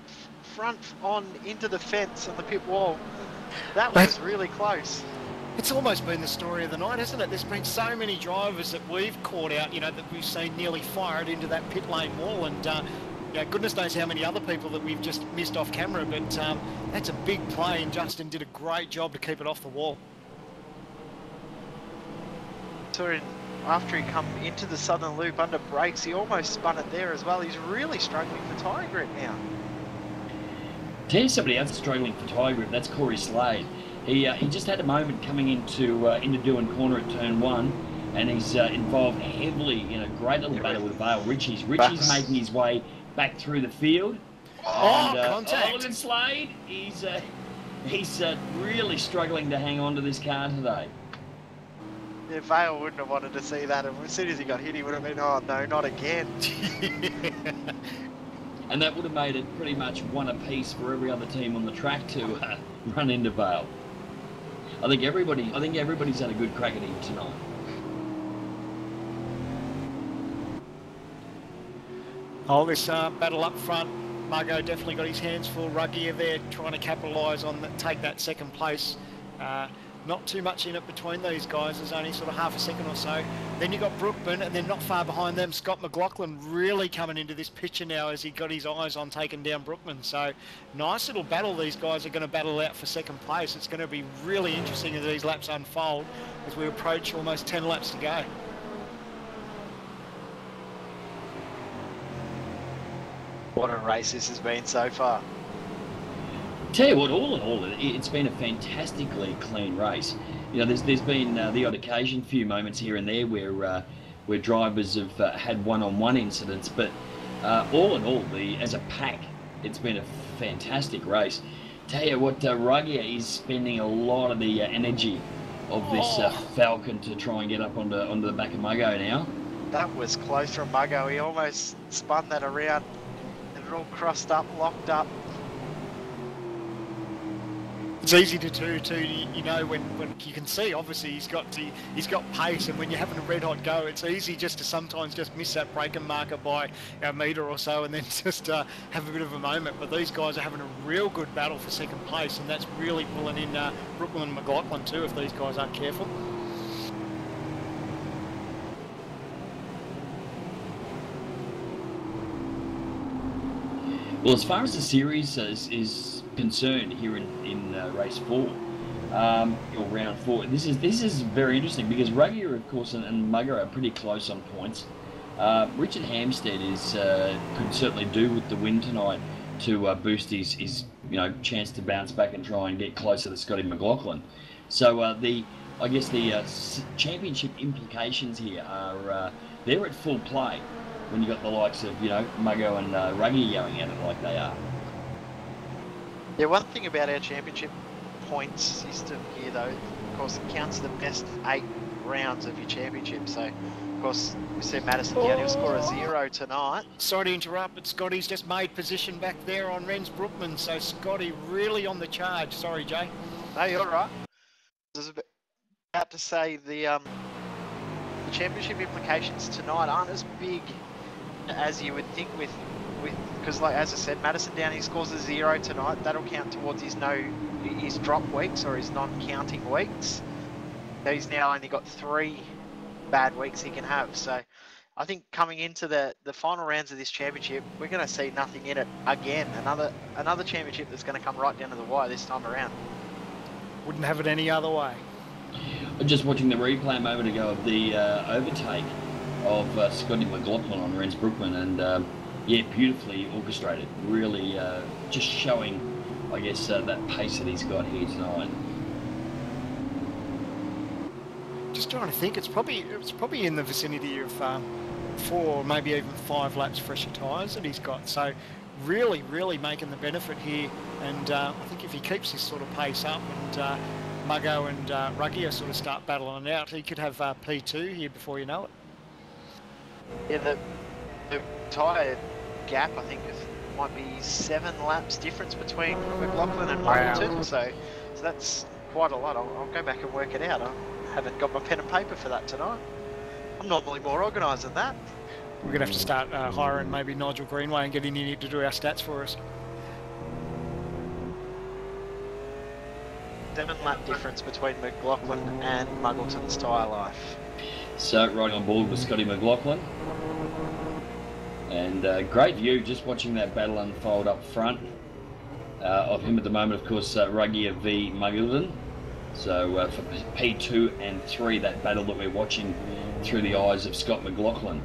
front on into the fence on the pit wall. That was really close. It's almost been the story of the night, hasn't it? There's been so many drivers that we've caught out, that we've seen nearly fired into that pit lane wall, and goodness knows how many other people that we've just missed off camera, but that's a big play, and Justin did a great job to keep it off the wall. After he come into the southern loop under brakes, he almost spun it there as well. He's really struggling for tyre grip now. Tell you somebody else struggling for tyre grip, that's Corey Slade. He just had a moment coming into Doohan Corner at turn 1, and he's involved heavily in a great little battle with Vale Richie's. Richie's making his way back through the field. Contact! Look at Slade. He's really struggling to hang on to this car today. Yeah, Vale wouldn't have wanted to see that. And as soon as he got hit, he would have been, oh no, not again. And that would have made it pretty much one apiece for every other team on the track to run into Vale. I think everybody's had a good crack at him tonight. Oh, this battle up front, Muggo definitely got his hands full. Ruggier there trying to capitalise on take that second place. Not too much in it between these guys. There's only sort of half a second or so. Then you got Brookman, and then not far behind them, Scott McLaughlin really coming into this picture now as he got his eyes on taking down Brookman. So nice little battle these guys are going to battle out for second place. It's going to be really interesting as these laps unfold as we approach almost 10 laps to go. What a race this has been so far. Tell you what, all in all, it's been a fantastically clean race. There's been the odd occasion, few moments here and there where drivers have had one-on-one incidents, but all in all, as a pack, it's been a fantastic race. Tell you what, Ruggier is spending a lot of the energy of this Falcon to try and get up onto the back of Muggo now. That was close from Muggo. He almost spun that around, and it all crossed up, locked up. It's easy to do too, when you can see obviously he's got pace, and when you're having a red hot go, it's easy just to sometimes just miss that braking marker by a metre or so, and then just have a bit of a moment. But these guys are having a real good battle for second place, and that's really pulling in Brookman and McLaughlin too if these guys aren't careful. Well, as far as the series is concerned here in race 4, or round 4, this is very interesting because Ruggier, of course, and Mugger are pretty close on points. Richard Hampstead could certainly do with the win tonight to boost his chance to bounce back and try and get closer to Scotty McLaughlin. So I guess the championship implications here are they're at full play when you got the likes of Muggo and Ruggier going at it like they are. Yeah, one thing about our championship points system here, though, of course, it counts the best 8 rounds of your championship. So, of course, we said Madison Downey will score a 0 tonight. Sorry to interrupt, but Scotty's just made position back there on Renz Brookman. So Scotty really on the charge. Sorry, Jay. No, you're right. I was about to say the championship implications tonight aren't as big as you would think with because, like as I said, Madison Downey scores a 0 tonight. That'll count towards his drop weeks or his non-counting weeks. So he's now only got 3 bad weeks he can have. So I think coming into the final rounds of this championship, we're going to see nothing in it again. Another championship that's going to come right down to the wire this time around. Wouldn't have it any other way. Just watching the replay a moment ago of the overtake of Scotty McLaughlin on Renz Brookman, and yeah, beautifully orchestrated. Really just showing, I guess, that pace that he's got here tonight. Just trying to think, it's probably in the vicinity of 4 or maybe even 5 laps fresher tyres that he's got. So really making the benefit here. And I think if he keeps this sort of pace up and Muggo and Ruggier sort of start battling it out, he could have P2 here before you know it. Yeah, the tyre gap, I think, might be 7 laps difference between McLaughlin and Muggleton. So that's quite a lot. I'll go back and work it out. I haven't got my pen and paper for that tonight. I'm normally more organised than that. We're going to have to start hiring maybe Nigel Greenway and getting in to do our stats for us. 7 lap difference between McLaughlin and Muggleton's tyre life. So riding on board with Scotty McLaughlin. And great view just watching that battle unfold up front of him at the moment. Of course, Ruggier v Muggleton. So for P2 and 3, that battle that we're watching through the eyes of Scott McLaughlin.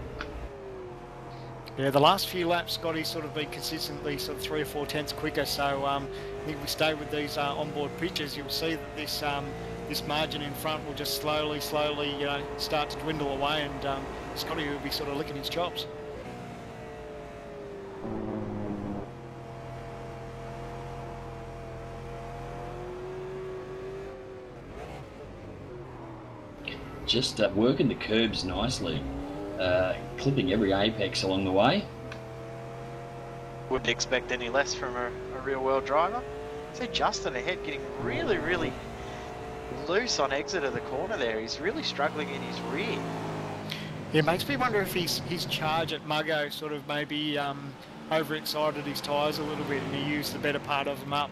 Yeah, the last few laps, Scotty's sort of been consistently sort of 3 or 4 tenths quicker. So I think if we stay with these onboard pictures, you'll see that this margin in front will just slowly, start to dwindle away, and Scotty will be sort of licking his chops. Just working the curbs nicely, clipping every apex along the way. Wouldn't expect any less from a real world driver. See Justin ahead getting really loose on exit of the corner there. He's really struggling in his rear. Yeah, it makes me wonder if his charge at Muggo sort of maybe overexcited his tyres a little bit and he used the better part of them up.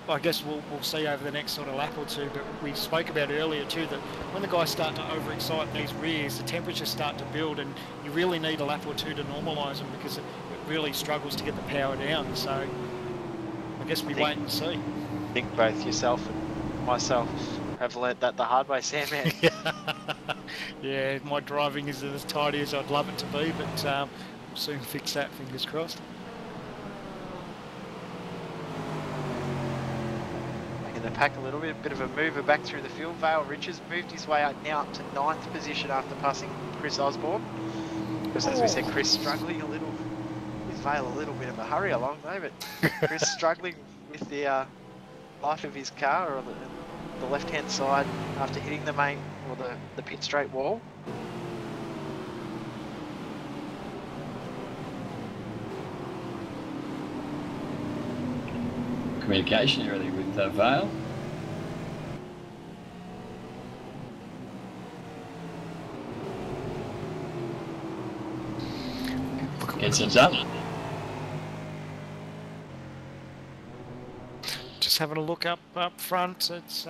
I guess we'll see over the next sort of lap or two, but we spoke about earlier too that when the guys start to overexcite these rears, the temperatures start to build and you really need a lap or two to normalise them because it really struggles to get the power down. So I guess we wait and see. I think both yourself and myself have learnt that the hard way, Sandman. Yeah, my driving isn't as tidy as I'd love it to be, but we'll soon fix that, fingers crossed. The pack a little bit of a mover back through the field. Vale Richards moved his way now up to 9th position after passing Chris Osborne. Because as we said, Chris struggling a little, with Vale a little bit of a hurry along though, but Chris struggling with the life of his car or the left-hand side after hitting the main or the pit straight wall. Communication error there with Vale. Gets it done. Just having a look up front. It's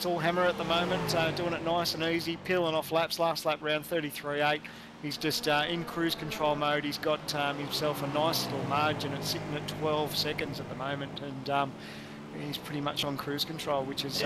all hammer at the moment, doing it nice and easy, peeling off laps. Last lap round 33.8. He's just in cruise control mode. He's got himself a nice little margin. It's sitting at 12 seconds at the moment, and he's pretty much on cruise control, which is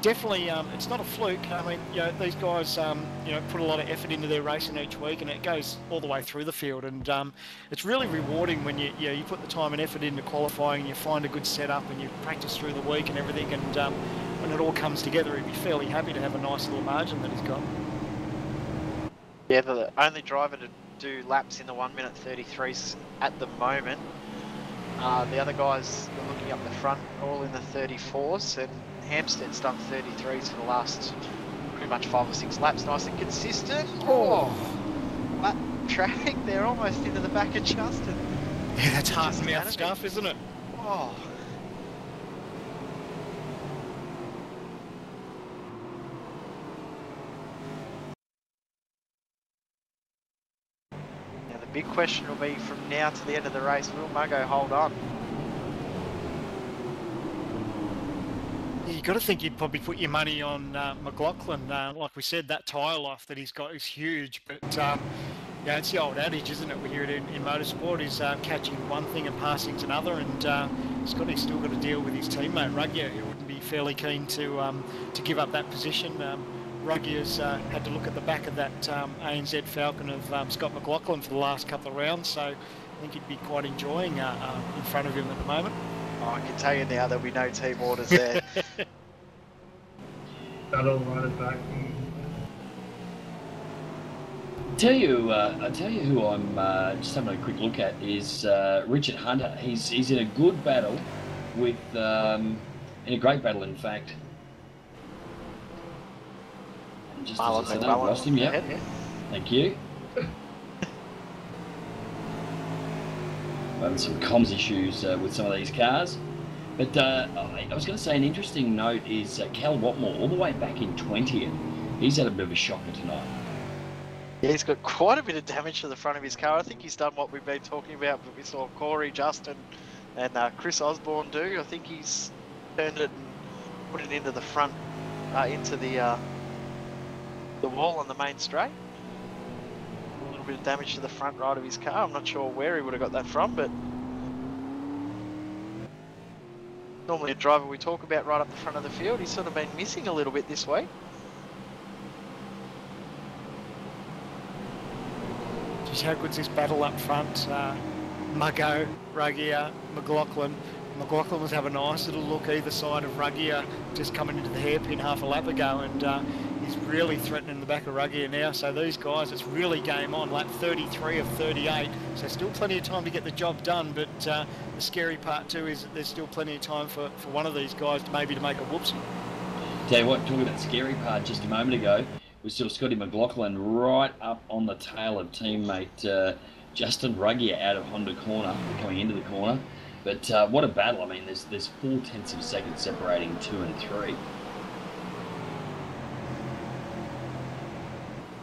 definitely, it's not a fluke. I mean, these guys, put a lot of effort into their racing each week, and it goes all the way through the field. And it's really rewarding when you put the time and effort into qualifying, and you find a good setup, and you practice through the week and everything. And when it all comes together, he'd be fairly happy to have a nice little margin that he's got. Yeah, the only driver to do laps in the 1 minute 33s at the moment. The other guys were looking up the front, all in the 34s, and Hampstead's done 33s for the last pretty much 5 or 6 laps, nice and consistent. Oh, lap traffic there, almost into the back of Justin. Yeah, that's heart and mouth stuff, isn't it? Oh. Now the big question will be from now to the end of the race, will Muggo hold on? You got to think you'd probably put your money on McLaughlin. Like we said, that tyre life that he's got is huge. But yeah, it's the old adage, isn't it? We hear it in motorsport: is catching one thing and passing to another. And Scotty's still got to deal with his teammate Ruggier, who wouldn't be fairly keen to give up that position. Ruggier's had to look at the back of that ANZ Falcon of Scott McLaughlin for the last couple of rounds, so I think he'd be quite enjoying in front of him at the moment. Oh, I can tell you now there'll be no team orders there. That'll run it back. I'll tell you who I'm just having a quick look at is Richard Hunter. He's in a good battle with, in a great battle in fact. And just as I said, I lost him, yep. Yeah. Thank you. Having some comms issues with some of these cars. But I was going to say an interesting note is Cal Watmore, all the way back in 20th. He's had a bit of a shocker tonight. Yeah, he's got quite a bit of damage to the front of his car. I think he's done what we've been talking about, but we saw Corey, Justin and Chris Osborne do. I think he's turned it and put it into the front, into the wall on the main straight. A little bit of damage to the front right of his car. I'm not sure where he would have got that from, but normally a driver we talk about right up the front of the field. He's sort of been missing a little bit this week. Just how good's this battle up front? Muggo, Ruggier, McLaughlin. McLaughlin was having a nice little look either side of Ruggier, just coming into the hairpin half a lap ago, and he's really threatening the back of Ruggier now. So these guys, it's really game on. Lap 33 of 38, so still plenty of time to get the job done. But the scary part too is that there's still plenty of time for one of these guys to maybe make a whoopsie. Tell you what, talking about the scary part just a moment ago, we saw Scotty McLaughlin right up on the tail of teammate Justin Ruggier out of Honda corner, coming into the corner. But what a battle. I mean, there's 0.4 of a second separating 2 and 3.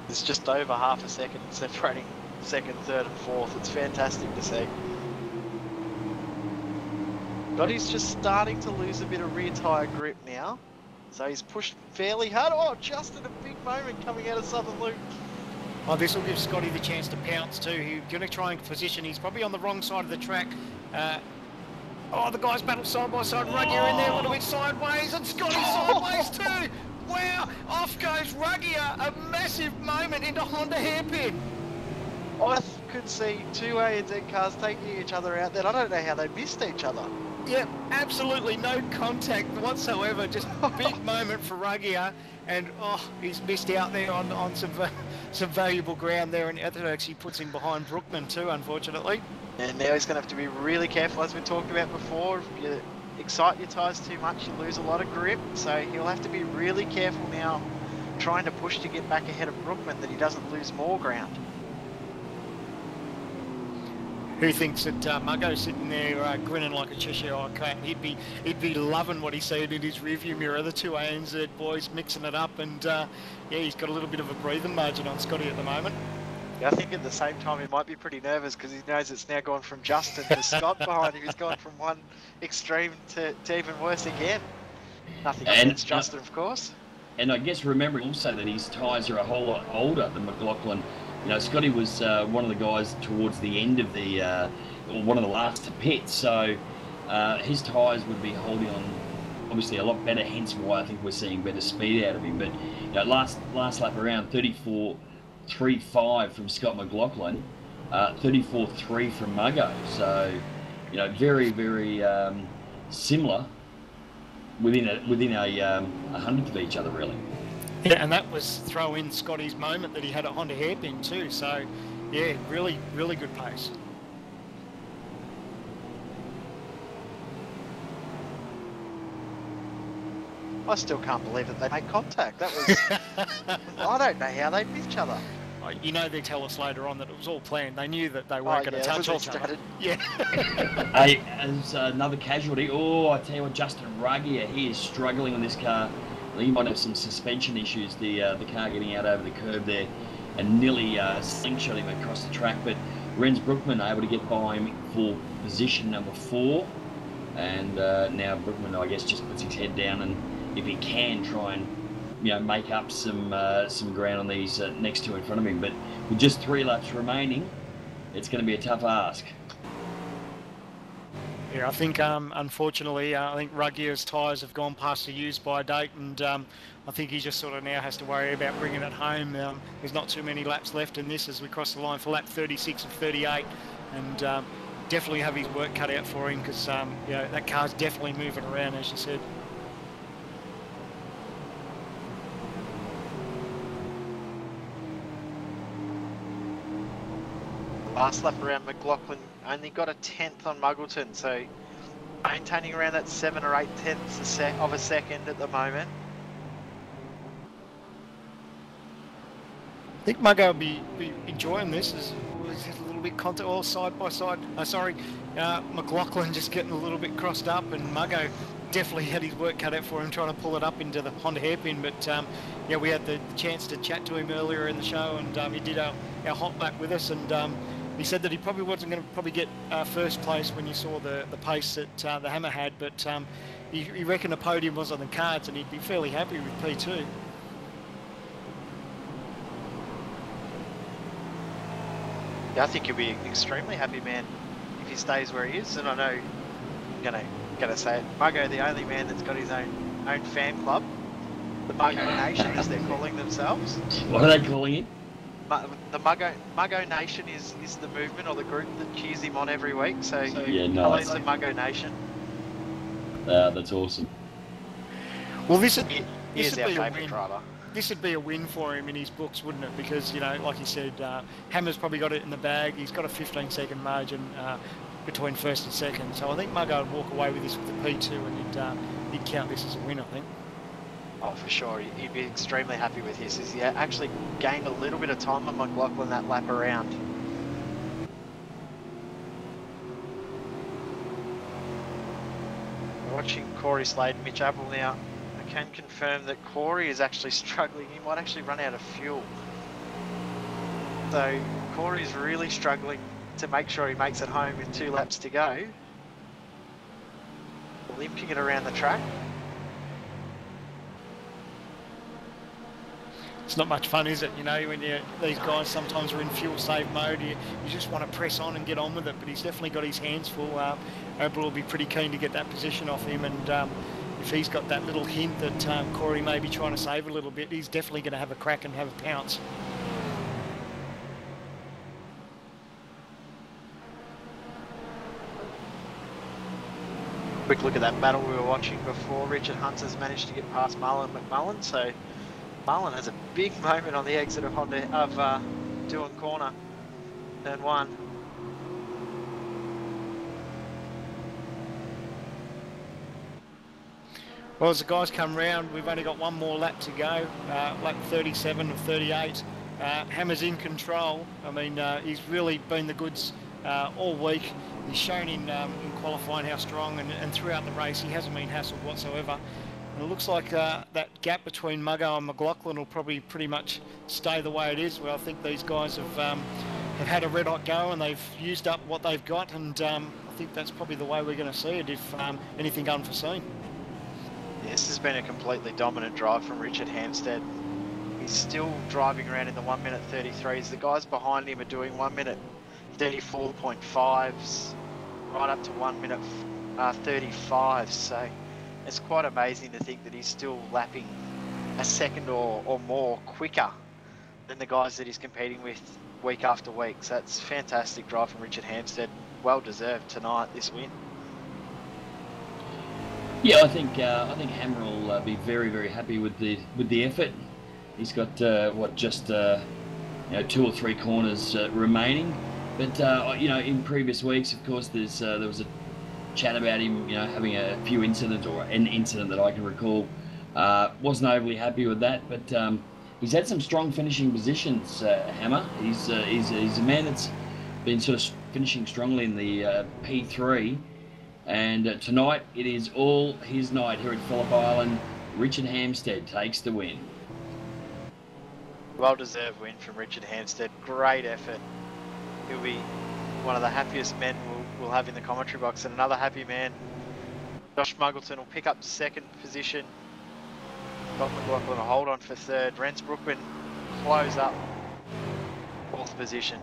It's just over half a second separating second, third and fourth. It's fantastic to see. Scotty's just starting to lose a bit of rear tyre grip now. So he's pushed fairly hard. Oh, just at a big moment coming out of Southern Loop. Oh, this will give Scotty the chance to pounce too. He's going to try and position. He's probably on the wrong side of the track. Oh, the guys battle side by side. Ruggier in there, a little bit sideways, and Scotty sideways too. Wow, off goes Ruggier. A massive moment into Honda hairpin. I could see two ANZ cars taking each other out there. I don't know how they missed each other. Yep, absolutely no contact whatsoever. Just a big moment for Ruggier, and oh, he's missed out there on some valuable ground there, and that actually puts him behind Brookman too, unfortunately. And now he's going to have to be really careful, as we talked about before. If you excite your tyres too much, you lose a lot of grip. So he'll have to be really careful now, trying to push to get back ahead of Brookman, that he doesn't lose more ground. Who thinks that Muggo's sitting there grinning like a Cheshire cat? He'd be loving what he's seeing in his rearview mirror. The two ANZ boys mixing it up, and yeah, he's got a little bit of a breathing margin on Scotty at the moment. Yeah, I think at the same time he might be pretty nervous because he knows it's now gone from Justin to Scott behind him. He's gone from one extreme to even worse again. Nothing against Justin, of course. And I guess remembering also that his tyres are a whole lot older than McLaughlin. You know, Scotty was one of the guys towards the end of the, or one of the last to pit, so his tyres would be holding on obviously a lot better, hence why I think we're seeing better speed out of him. But you know, last lap around 34.35 from Scott McLaughlin, 34.3 from Muggo, so you know, very, very similar within a hundredth of each other, really. Yeah, and that was throw in Scotty's moment that he had at Honda hairpin too. So, yeah, really, really good pace. I still can't believe that they made contact. That was... I don't know how they missed each other. You know they tell us later on that it was all planned. They knew that they weren't going to touch each other. Yeah. Hey, as another casualty, I tell you what, Justin Ruggier, he is struggling on this car. He might have some suspension issues, the car getting out over the curb there, and nearly slingshot him across the track. But Rens Brookman able to get by him for position number 4. And now Brookman, I guess, just puts his head down, and if he can, try and make up some ground on these next two in front of him. But with just 3 laps remaining, it's going to be a tough ask. Yeah, I think unfortunately, I think Ruggier's tyres have gone past the use-by date, and I think he just sort of now has to worry about bringing it home. There's not too many laps left in this as we cross the line for lap 36 of 38, and definitely have his work cut out for him, because that car's definitely moving around, as you said. Last lap around, McLaughlin only got a 10th on Muggleton, so maintaining around that 7 or 8 tenths of a second at the moment. I think Muggo will be enjoying this. It's a little bit contact, side by side. McLaughlin just getting a little bit crossed up, and Muggo definitely had his work cut out for him trying to pull it up into the Honda hairpin. But we had the chance to chat to him earlier in the show, and he did our hot lap with us, and he said that he probably wasn't going to get first place when you saw the pace that the Hammer had, but he reckoned a podium was on the cards, and he'd be fairly happy with P2. Yeah, I think he'll be an extremely happy man if he stays where he is, and I know I'm gonna say it. Muggo, the only man that's got his own fan club, the Muggo Nation, as they're calling themselves. What are they calling it? The Muggo Nation is the movement or the group that cheers him on every week. So yeah, hello nice. to Muggo Nation. That's awesome. Well, this He is our would be a favourite win. driver. This would be a win for him in his books, wouldn't it? Because, like you said, Hammer's probably got it in the bag. He's got a 15-second margin between first and second. So I think Muggo would walk away with this with the P2, and he'd count this as a win, I think. Oh, for sure. He'd be extremely happy with this. He actually gained a little bit of time on McLaughlin that lap around. Watching Corey Slade and Mitch Apple now. I can confirm that Corey is actually struggling. He might actually run out of fuel. So Corey's really struggling to make sure he makes it home with 2 laps to go. Limping it around the track. It's not much fun, is it? When these guys sometimes are in fuel save mode, you just want to press on and get on with it. But he's definitely got his hands full. Oberl will be pretty keen to get that position off him, and if he's got that little hint that Corey may be trying to save a little bit, he's definitely going to have a crack and have a pounce. Quick look at that battle we were watching before. Richard Hunter's managed to get past Marlon McMullen, so Marlon has a big moment on the exit of Doohan Corner, turn 1. Well, as the guys come round, we've only got one more lap to go, lap 37 of 38. Hammer's in control. I mean, he's really been the goods all week. He's shown in qualifying how strong, and throughout the race he hasn't been hassled whatsoever. And it looks like that gap between Muggo and McLaughlin will probably pretty much stay the way it is. Well, I think these guys have had a red hot go, and they've used up what they've got, and I think that's probably the way we're going to see it if anything unforeseen. This has been a completely dominant drive from Richard Hampstead. He's still driving around in the 1 minute 33s. The guys behind him are doing 1 minute 34.5s, right up to 1 minute 35. So it's quite amazing to think that he's still lapping a second or more quicker than the guys that he's competing with week after week. So that's fantastic drive from Richard Hampstead. Well deserved tonight, this win. Yeah, I think Hammer will be very, very happy with the effort. He's got just 2 or 3 corners remaining. But in previous weeks, of course, there was a chat about him, having a few incidents, or an incident that I can recall Wasn't overly happy with that, but he's had some strong finishing positions, Hammer. He's a man that's been sort of finishing strongly in the P3, and tonight it is all his night here at Phillip Island. Richard Hampstead takes the win. Well-deserved win from Richard Hampstead. Great effort. He'll be one of the happiest men we'll have in the commentary box, and another happy man. Josh Muggleton will pick up second position. Scott McLaughlin will hold on for third. Rens Brookman close up fourth position.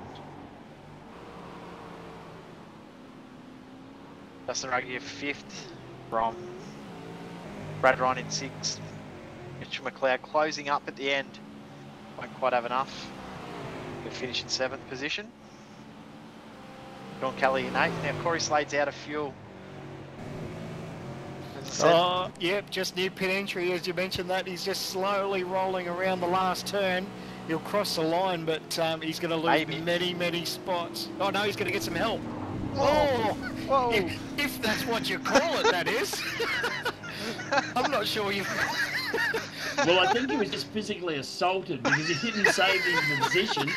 Justin Ruggier fifth from Brad Ryan in sixth. Mitchell McLeod closing up at the end. Won't quite have enough. He'll finish in seventh position. Sean Kelly in eighth. Now Corey Slade's out of fuel. Yep, just near pit entry, as you mentioned that. He's just slowly rolling around the last turn. He'll cross the line, but he's going to lose many spots. Oh no, he's going to get some help. Whoa. Whoa. If that's what you call it, that is. I'm not sure you... Well, I think he was just physically assaulted because he didn't save his position.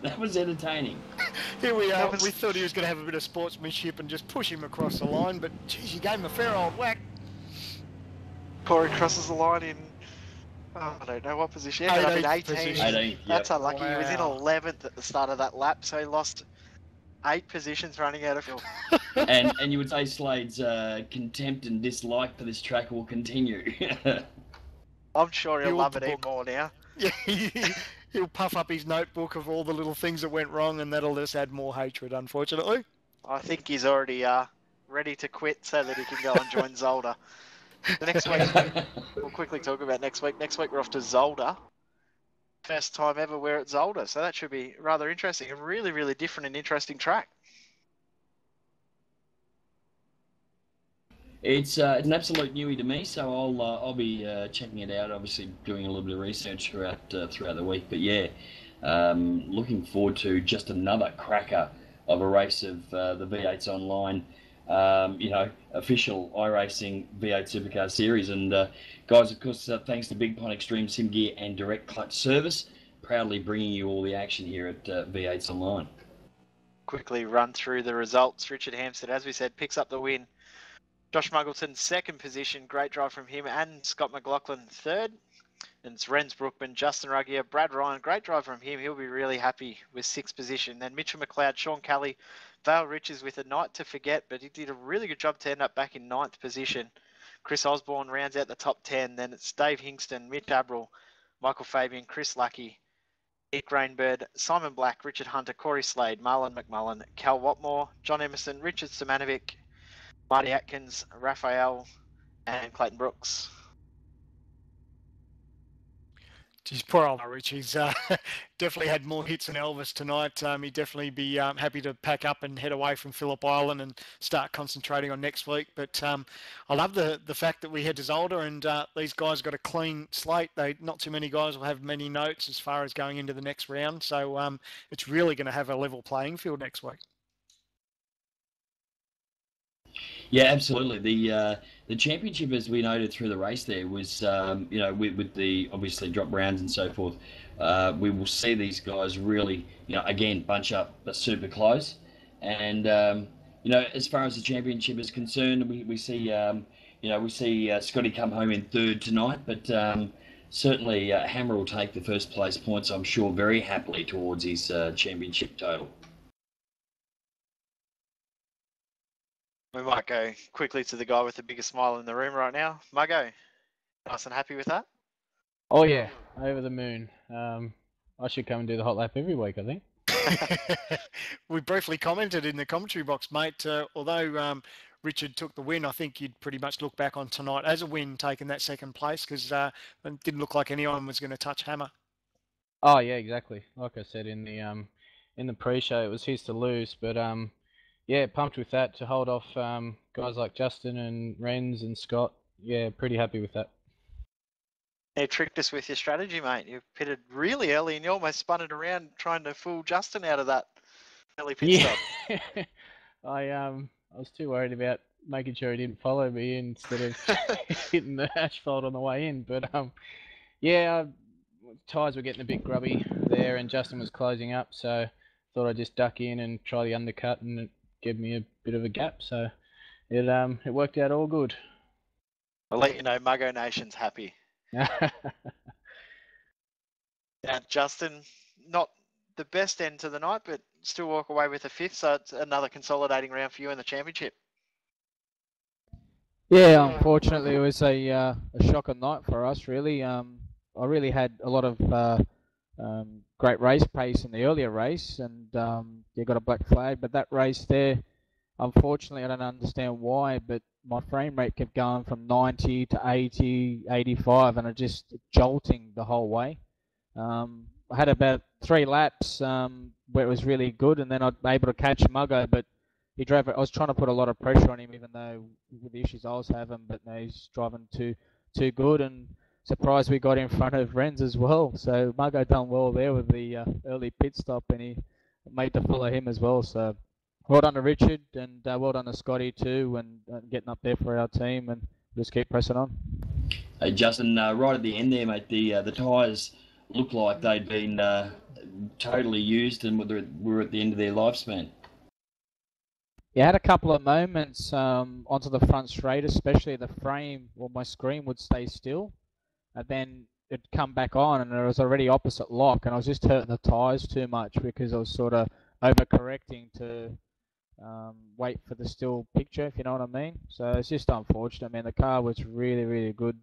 That was entertaining. Here we are. We thought he was going to have a bit of sportsmanship and just push him across the line, but geez, you gave him a fair old whack. Corey crosses the line in, I don't know what position. 18. That's unlucky. Wow. He was in 11th at the start of that lap, so he lost 8 positions running out of fuel. and you would say Slade's contempt and dislike for this track will continue. I'm sure he'll love it even more now. Yeah, he'll puff up his notebook of all the little things that went wrong, and that'll just add more hatred, unfortunately. I think he's already ready to quit so that he can go and join Zolder. The next week, we'll quickly talk about next week. Next week we're off to Zolder. First time ever we're at Zolder, so that should be rather interesting. A really, really different and interesting track. It's an absolute newie to me, so I'll be checking it out. Obviously, doing a little bit of research throughout the week. But yeah, looking forward to just another cracker of a race of the V8sonline, official iRacing V8 Supercar series. And guys, of course, thanks to Bigpond Extreme Sim Gear and Direct Clutch Service, proudly bringing you all the action here at V8sonline. Quickly run through the results. Richard Hampstead, as we said, picks up the win. Josh Muggleton, second position. Great drive from him. And Scott McLaughlin, third. And it's Rens Brookman, Justin Ruggier, Brad Ryan. Great drive from him. He'll be really happy with sixth position. Then Mitchell McLeod, Sean Kelly, Vale Riches with a night to forget, but he did a really good job to end up back in ninth position. Chris Osborne rounds out the top 10. Then it's Dave Hingston, Mitch Abril, Michael Fabian, Chris Lucky, Nick Rainbird, Simon Black, Richard Hunter, Corey Slade, Marlon McMullen, Cal Watmore, John Emerson, Richard Simanovic, Marty Atkins, Raphael, and Clayton Brooks. Geez, poor old Rich. He's definitely had more hits than Elvis tonight. He'd definitely be happy to pack up and head away from Phillip Island and start concentrating on next week. But I love the fact that we head to Zolder and these guys got a clean slate. Not too many guys will have many notes as far as going into the next round. So it's really going to have a level playing field next week. Yeah, absolutely. The championship, as we noted through the race there, was with the obviously drop rounds and so forth. We will see these guys really, again bunch up super close. And as far as the championship is concerned, we see Scotty come home in third tonight, but certainly Hammer will take the first place points, I'm sure, very happily towards his championship total. We might go quickly to the guy with the biggest smile in the room right now. Muggo, nice and happy with that? Oh yeah, over the moon. I should come and do the hot lap every week, I think. We briefly commented in the commentary box, mate, although Richard took the win, I think you'd pretty much look back on tonight as a win, taking that second place, because it didn't look like anyone was going to touch Hammer. Oh yeah, exactly. Like I said in the pre-show, it was his to lose, but yeah, pumped with that to hold off guys like Justin and Rens and Scott. Yeah, pretty happy with that. You tricked us with your strategy, mate. You pitted really early and you almost spun it around trying to fool Justin out of that early pit stop. I was too worried about making sure he didn't follow me instead of hitting the asphalt on the way in. But yeah, tyres were getting a bit grubby there, and Justin was closing up, so thought I'd just duck in and try the undercut, and it gave me a bit of a gap. So it worked out all good. I'll let you know, Muggo Nation's happy. Now, Justin, not the best end to the night, but still walk away with a fifth, so it's another consolidating round for you in the championship. Yeah, unfortunately, it was a shocker night for us, really. I really had a lot of great race pace in the earlier race, and you got a black flag, but that race there, unfortunately, I don't understand why, but my frame rate kept going from 90 to 80, 85, and it just jolting the whole way. I had about 3 laps where it was really good, and then I was able to catch Muggo, but he drove it. I was trying to put a lot of pressure on him, even though with the issues I was having, but no, he's driving too good, and surprised we got in front of Renz as well. So Muggo done well there with the early pit stop, and he made to follow him as well. So well done to Richard, and well done to Scotty too, and getting up there for our team, and just keep pressing on. Hey Justin, right at the end there, mate, the tyres looked like they'd been totally used and were at the end of their lifespan. Yeah, I had a couple of moments onto the front straight, especially the frame, or my screen would stay still, and then it'd come back on, and it was already opposite lock, and I was just hurting the tyres too much because I was sort of overcorrecting to wait for the still picture, if you know what I mean. So it's just unfortunate. I mean, the car was really, really good,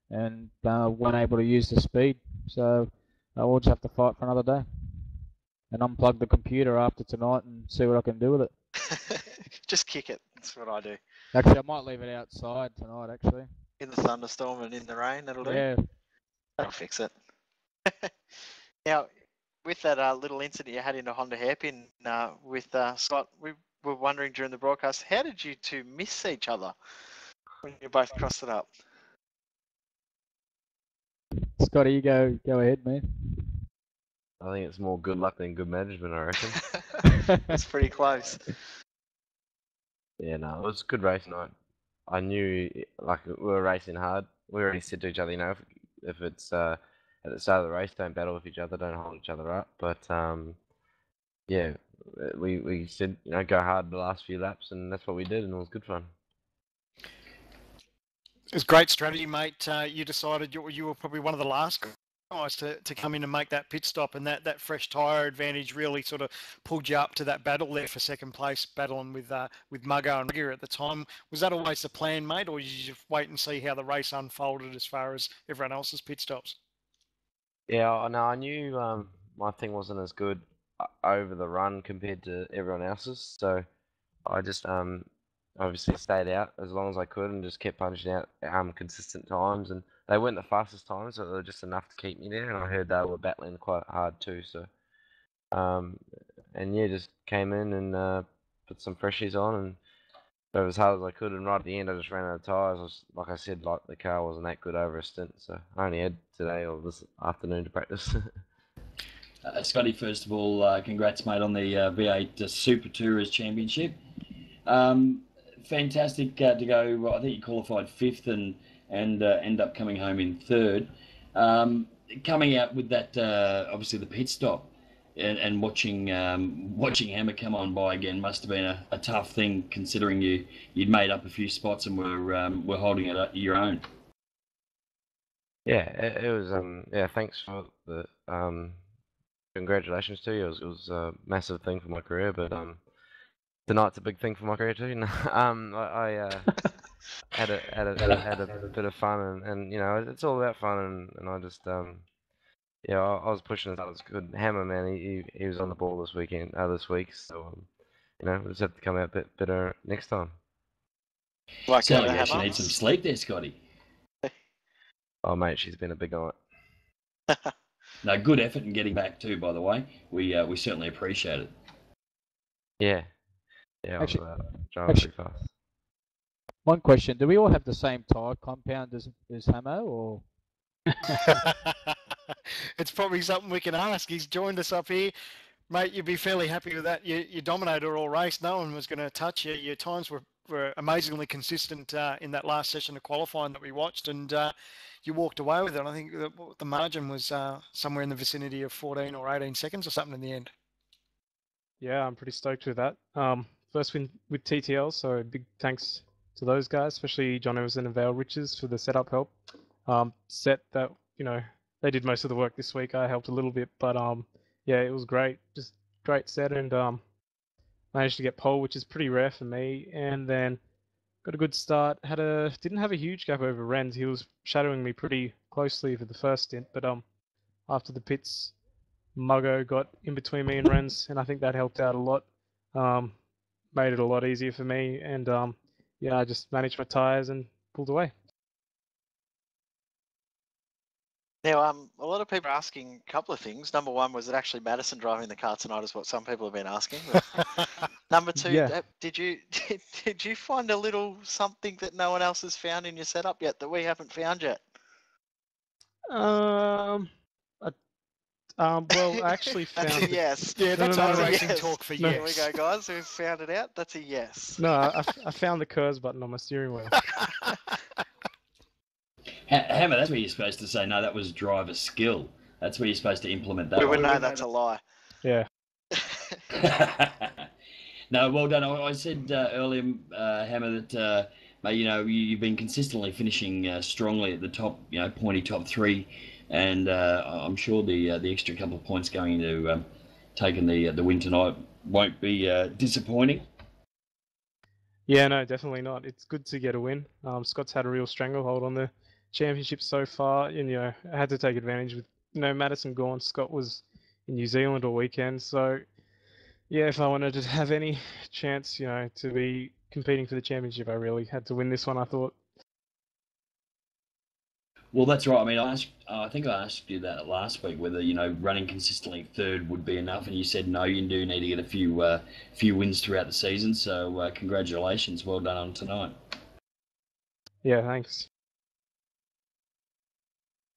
and weren't able to use the speed. So we'll just have to fight for another day and unplug the computer after tonight and see what I can do with it. Just kick it. That's what I do. Actually, I might leave it outside tonight, actually. In the thunderstorm and in the rain, that'll do. Yeah. That'll fix it. Now, with that little incident you had in a Honda hairpin with Scott, we were wondering during the broadcast, how did you two miss each other when you both crossed it up? Scotty, you go ahead, man. I think it's more good luck than good management, I reckon. It's pretty close. Yeah, no, it was a good race night. I knew, like, we were racing hard. We already said to each other, you know, if it's at the start of the race, don't battle with each other, don't hold each other up. But yeah, we said, you know, go hard the last few laps, and that's what we did, and it was good fun. It was great strategy, mate. You decided you were probably one of the last guys to come in and make that pit stop, and that fresh tyre advantage really sort of pulled you up to that battle there for second place, battling with Muggo and Rigger at the time. Was that always the plan, mate, or did you just wait and see how the race unfolded as far as everyone else's pit stops? Yeah, no, I knew my thing wasn't as good over the run compared to everyone else's, so I just obviously stayed out as long as I could and just kept punching out consistent times, and they weren't the fastest times, so they were just enough to keep me there, and I heard they were battling quite hard too, so and yeah, just came in and put some freshies on and drove as hard as I could, and right at the end I just ran out of tyres. Like I said, like, the car wasn't that good over a stint, so I only had today or this afternoon to practice. Scotty, first of all, congrats, mate, on the V8 Super Tourers Championship. Fantastic to go. I think you qualified 5th and end up coming home in 3rd. Coming out with that, obviously the pit stop, and watching Hammer come on by again must have been a tough thing, considering you'd made up a few spots and were holding it up your own. Yeah, it was. Yeah, thanks for the congratulations to you. It was a massive thing for my career, but tonight's a big thing for my career too. I had a bit of fun, and you know, it's all about fun, and I just yeah, I was pushing as hard as I could. Hammer, man, he was on the ball this week, so you know, we'll just have to come out a bit better next time. Like, sounds like you actually need some sleep there, Scotty. Oh mate, she's been a big night. No, good effort in getting back too, by the way. We certainly appreciate it. Yeah, Actually, I was driving pretty fast. One question: do we all have the same tyre compound as Hamo, or? It's probably something we can ask. He's joined us up here. Mate, you'd be fairly happy with that. You dominated all race. No one was going to touch you. Your times were were amazingly consistent in that last session of qualifying that we watched, and you walked away with it. I think the margin was somewhere in the vicinity of 14 or 18 seconds or something in the end. Yeah, I'm pretty stoked with that. First win with TTL, so big thanks to those guys, especially John Emerson and Vale Riches for the setup help. Set that, they did most of the work this week. I helped a little bit, but yeah, it was great. Just great set, and managed to get pole, which is pretty rare for me. And then got a good start. Didn't have a huge gap over Renz. He was shadowing me pretty closely for the first stint, but after the pits, Muggo got in between me and Renz, and I think that helped out a lot. Made it a lot easier for me, and yeah, I just managed my tyres and pulled away. Now, a lot of people are asking a couple of things. Number one, was it actually Madison driving the car tonight? Is what some people have been asking. Number two, Yeah. did you find a little something that no one else has found in your setup yet that we haven't found yet? Well, I actually found. That's a yes. Yeah, No, that's no, no, our no, racing yes. talk for No. There we yes. go, guys. We've found it out. That's a yes. No, I found the curves button on my steering wheel. Hammer, that's where you're supposed to say, no, that was driver skill. That's where you're supposed to implement that. We would one. know that's a lie. Yeah. No, well done. I said earlier, Hammer, that mate, you've been consistently finishing strongly at the top, pointy top three, and I'm sure the extra couple of points going into taking the win tonight won't be disappointing. Yeah, no, definitely not. It's good to get a win. Scott's had a real stranglehold on the championship so far, and I had to take advantage with Madison gone. Scott was in New Zealand all weekend, so yeah, if I wanted to have any chance, to be competing for the championship, I really had to win this one, I thought. Well, that's right. I mean, I think I asked you that last week, whether running consistently third would be enough, and you said no, you do need to get a few wins throughout the season. So congratulations, well done on tonight. Yeah, thanks.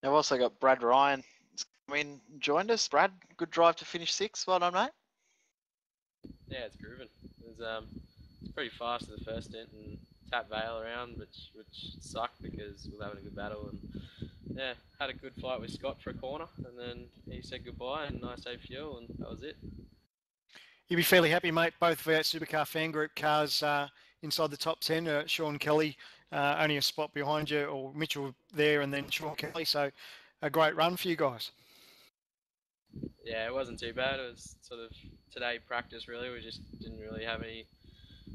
Now, we've also got Brad Ryan. Joined us. Brad, good drive to finish sixth. Well done, mate. Yeah, it's grooving. It's pretty fast in the first stint and tapped Vale around, which sucked because we were having a good battle. And yeah, had a good fight with Scott for a corner, and then he said goodbye and I saved fuel, and that was it. You'd be fairly happy, mate. Both V8 Supercar fan group cars inside the top 10. Sean Kelly only a spot behind you, or Mitchell there, and then Sean Kelly. So a great run for you guys. Yeah, it wasn't too bad. It was sort of today practice really. We just didn't really have any.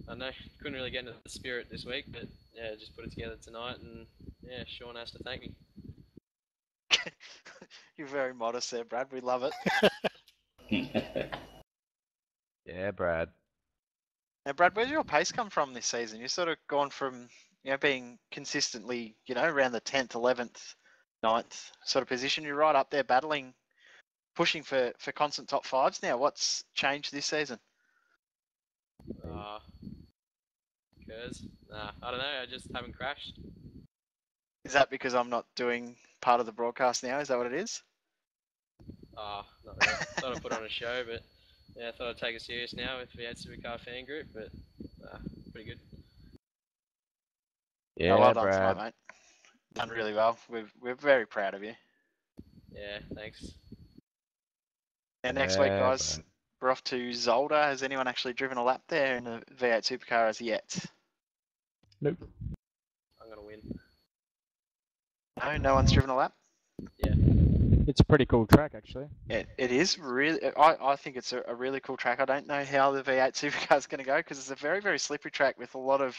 I don't know, couldn't really get into the spirit this week, but yeah, just put it together tonight, and yeah, Sean has to thank me. You're very modest there, Brad. We love it. Yeah, Brad. Now, Brad, where's your pace come from this season? You've sort of gone from being consistently around the 10th, 11th, 9th sort of position. You're right up there battling, pushing for constant top fives now. What's changed this season? Because I don't know. I just haven't crashed. Is that because I'm not doing part of the broadcast now? Is that what it is? Not really. Thought I'd put on a show, but yeah, I thought I'd take it serious now with V8 Supercar fan group, but pretty good. Yeah, well done Brad. tonight, mate. Done really well. We're very proud of you. Yeah, thanks. And next week, Yeah, guys, Brad. we're off to Zolder. Has anyone actually driven a lap there in the V8 Supercar as yet? Nope. I'm gonna win. No one's driven a lap? Yeah. It's a pretty cool track, actually. It is really. I think it's a really cool track. I don't know how the V8 Supercar is going to go because it's a very, very slippery track with a lot of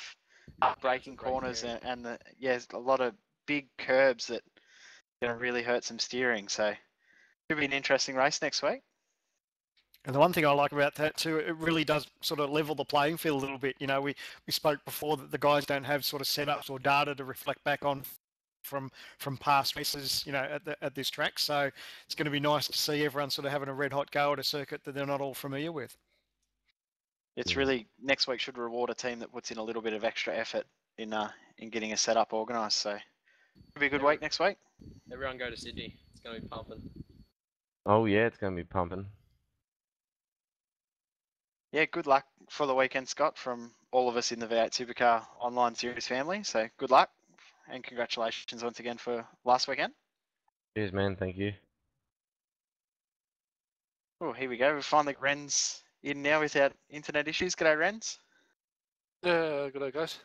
braking corners and a lot of big curbs that are going to really hurt some steering. So should be an interesting race next week. And the one thing I like about that too, it really does sort of level the playing field a little bit. We spoke before that the guys don't have sort of setups or data to reflect back on from past races, at this track. So it's going to be nice to see everyone sort of having a red hot go at a circuit that they're not all familiar with. It's really, next week should reward a team that puts in a little bit of extra effort in getting a setup organised. So it'll be a good week next week. Everyone go to Sydney. It's going to be pumping. Oh yeah, it's going to be pumping. Yeah, good luck for the weekend, Scott, from all of us in the V8 Supercar online series family. So good luck and congratulations once again for last weekend. Cheers, man. Thank you. Oh, here we go. We've finally got Ren's in now without internet issues. G'day, Ren's. Yeah, good day, guys.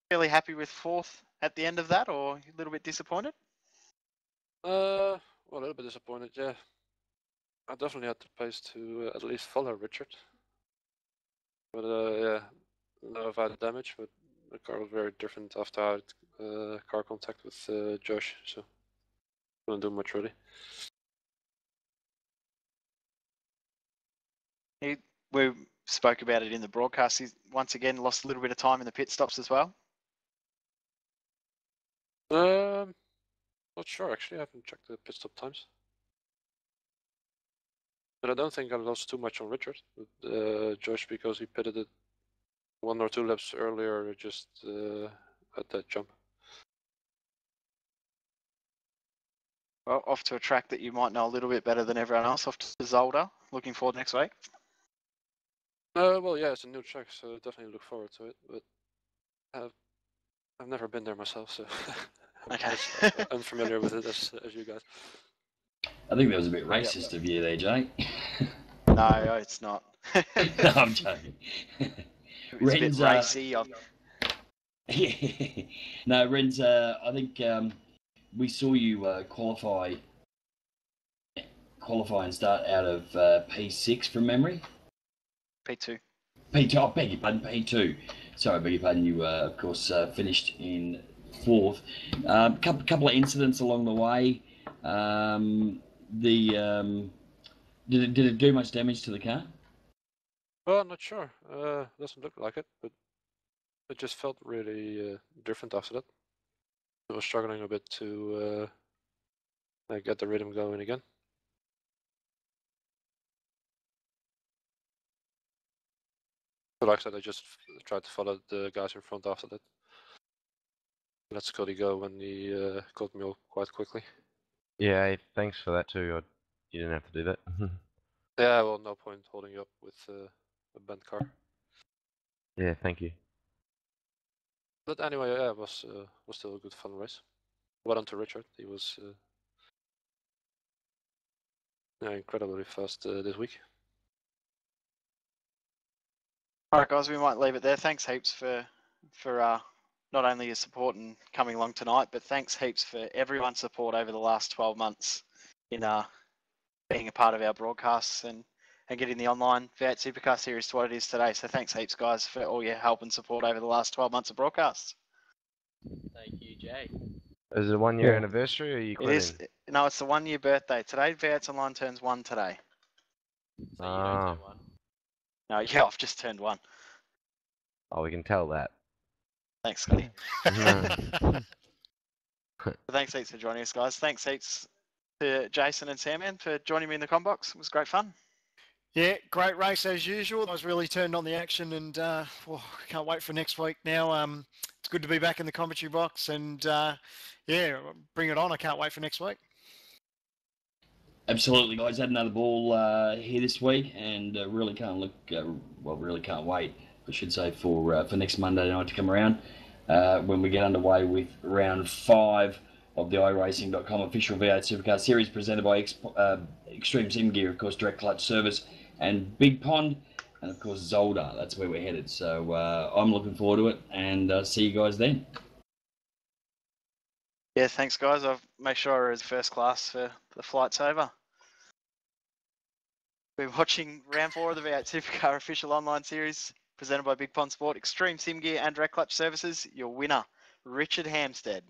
Fairly happy with fourth at the end of that, or a little bit disappointed? Well, a little bit disappointed, yeah. I definitely had the pace to at least follow Richard. But yeah, no vital damage, but the car was very different after I had car contact with Josh, so couldn't do much really. We spoke about it in the broadcast. He's once again lost a little bit of time in the pit stops as well. Not sure actually. I haven't checked the pit stop times. But I don't think I lost too much on Richard with Josh because he pitted it 1 or 2 laps earlier just at that jump. Well, off to a track that you might know a little bit better than everyone else, off to Zolder. Looking forward next week. Well, yeah, it's a new track, so definitely look forward to it. But I've never been there myself, so Okay. I'm unfamiliar with it as you guys. I think that was a bit racist of you there, Jay. No, it's not. No, I'm joking. It's a bit racy. Yeah. No, Ren's, I think we saw you qualify and start out of P6 from memory. P2. P2, oh, beg your pardon, P2. Sorry, beg your pardon, you of course finished in 4th. Couple of incidents along the way. Did it do much damage to the car? Well, I'm not sure. Doesn't look like it, but it just felt really different after that. I was struggling a bit to get the rhythm going again. But like I said, I just tried to follow the guys in front after that. Let Scotty go when he caught me all quite quickly. Yeah, hey, thanks for that too. You didn't have to do that. Yeah, well, no point holding you up with a bent car. Yeah, thank you. But anyway, yeah, it was still a good fun race. Well done to Richard. He was incredibly fast this week. All right, guys, we might leave it there. Thanks heaps for not only your support and coming along tonight, but thanks heaps for everyone's support over the last 12 months in being a part of our broadcasts and getting the online V8 Supercar series to what it is today. So thanks heaps, guys, for all your help and support over the last 12 months of broadcasts. Thank you, Jay. Is it a 1 year anniversary or are you It quitting? is. No, it's the 1 year birthday today. V8sonline turns 1 today. So you don't turn 1. No, yeah, I've just turned 1. Oh, we can tell that. Thanks, Scotty. Thanks heaps for joining us, guys. Thanks heaps to Jason and Samman for joining me in the combox. It was great fun. Yeah, great race as usual. I was really turned on the action and can't wait for next week now. It's good to be back in the commentary box and yeah, bring it on. I can't wait for next week. Absolutely, guys. Had another ball here this week, and really can't really can't wait, I should say, for next Monday night to come around when we get underway with round 5 of the Iracing.com official V8 Supercar Series, presented by Extreme Sim Gear, of course, Direct Clutch Service, and Bigpond, and of course Zolder. That's where we're headed. So I'm looking forward to it, and see you guys then. Yeah, thanks, guys. I'll make sure I was first class for the flight's over. We're watching round 4 of the V8 Supercar official online series presented by Bigpond Sport, Extreme Sim Gear, and Direct Clutch Services. Your winner, Richard Hampstead.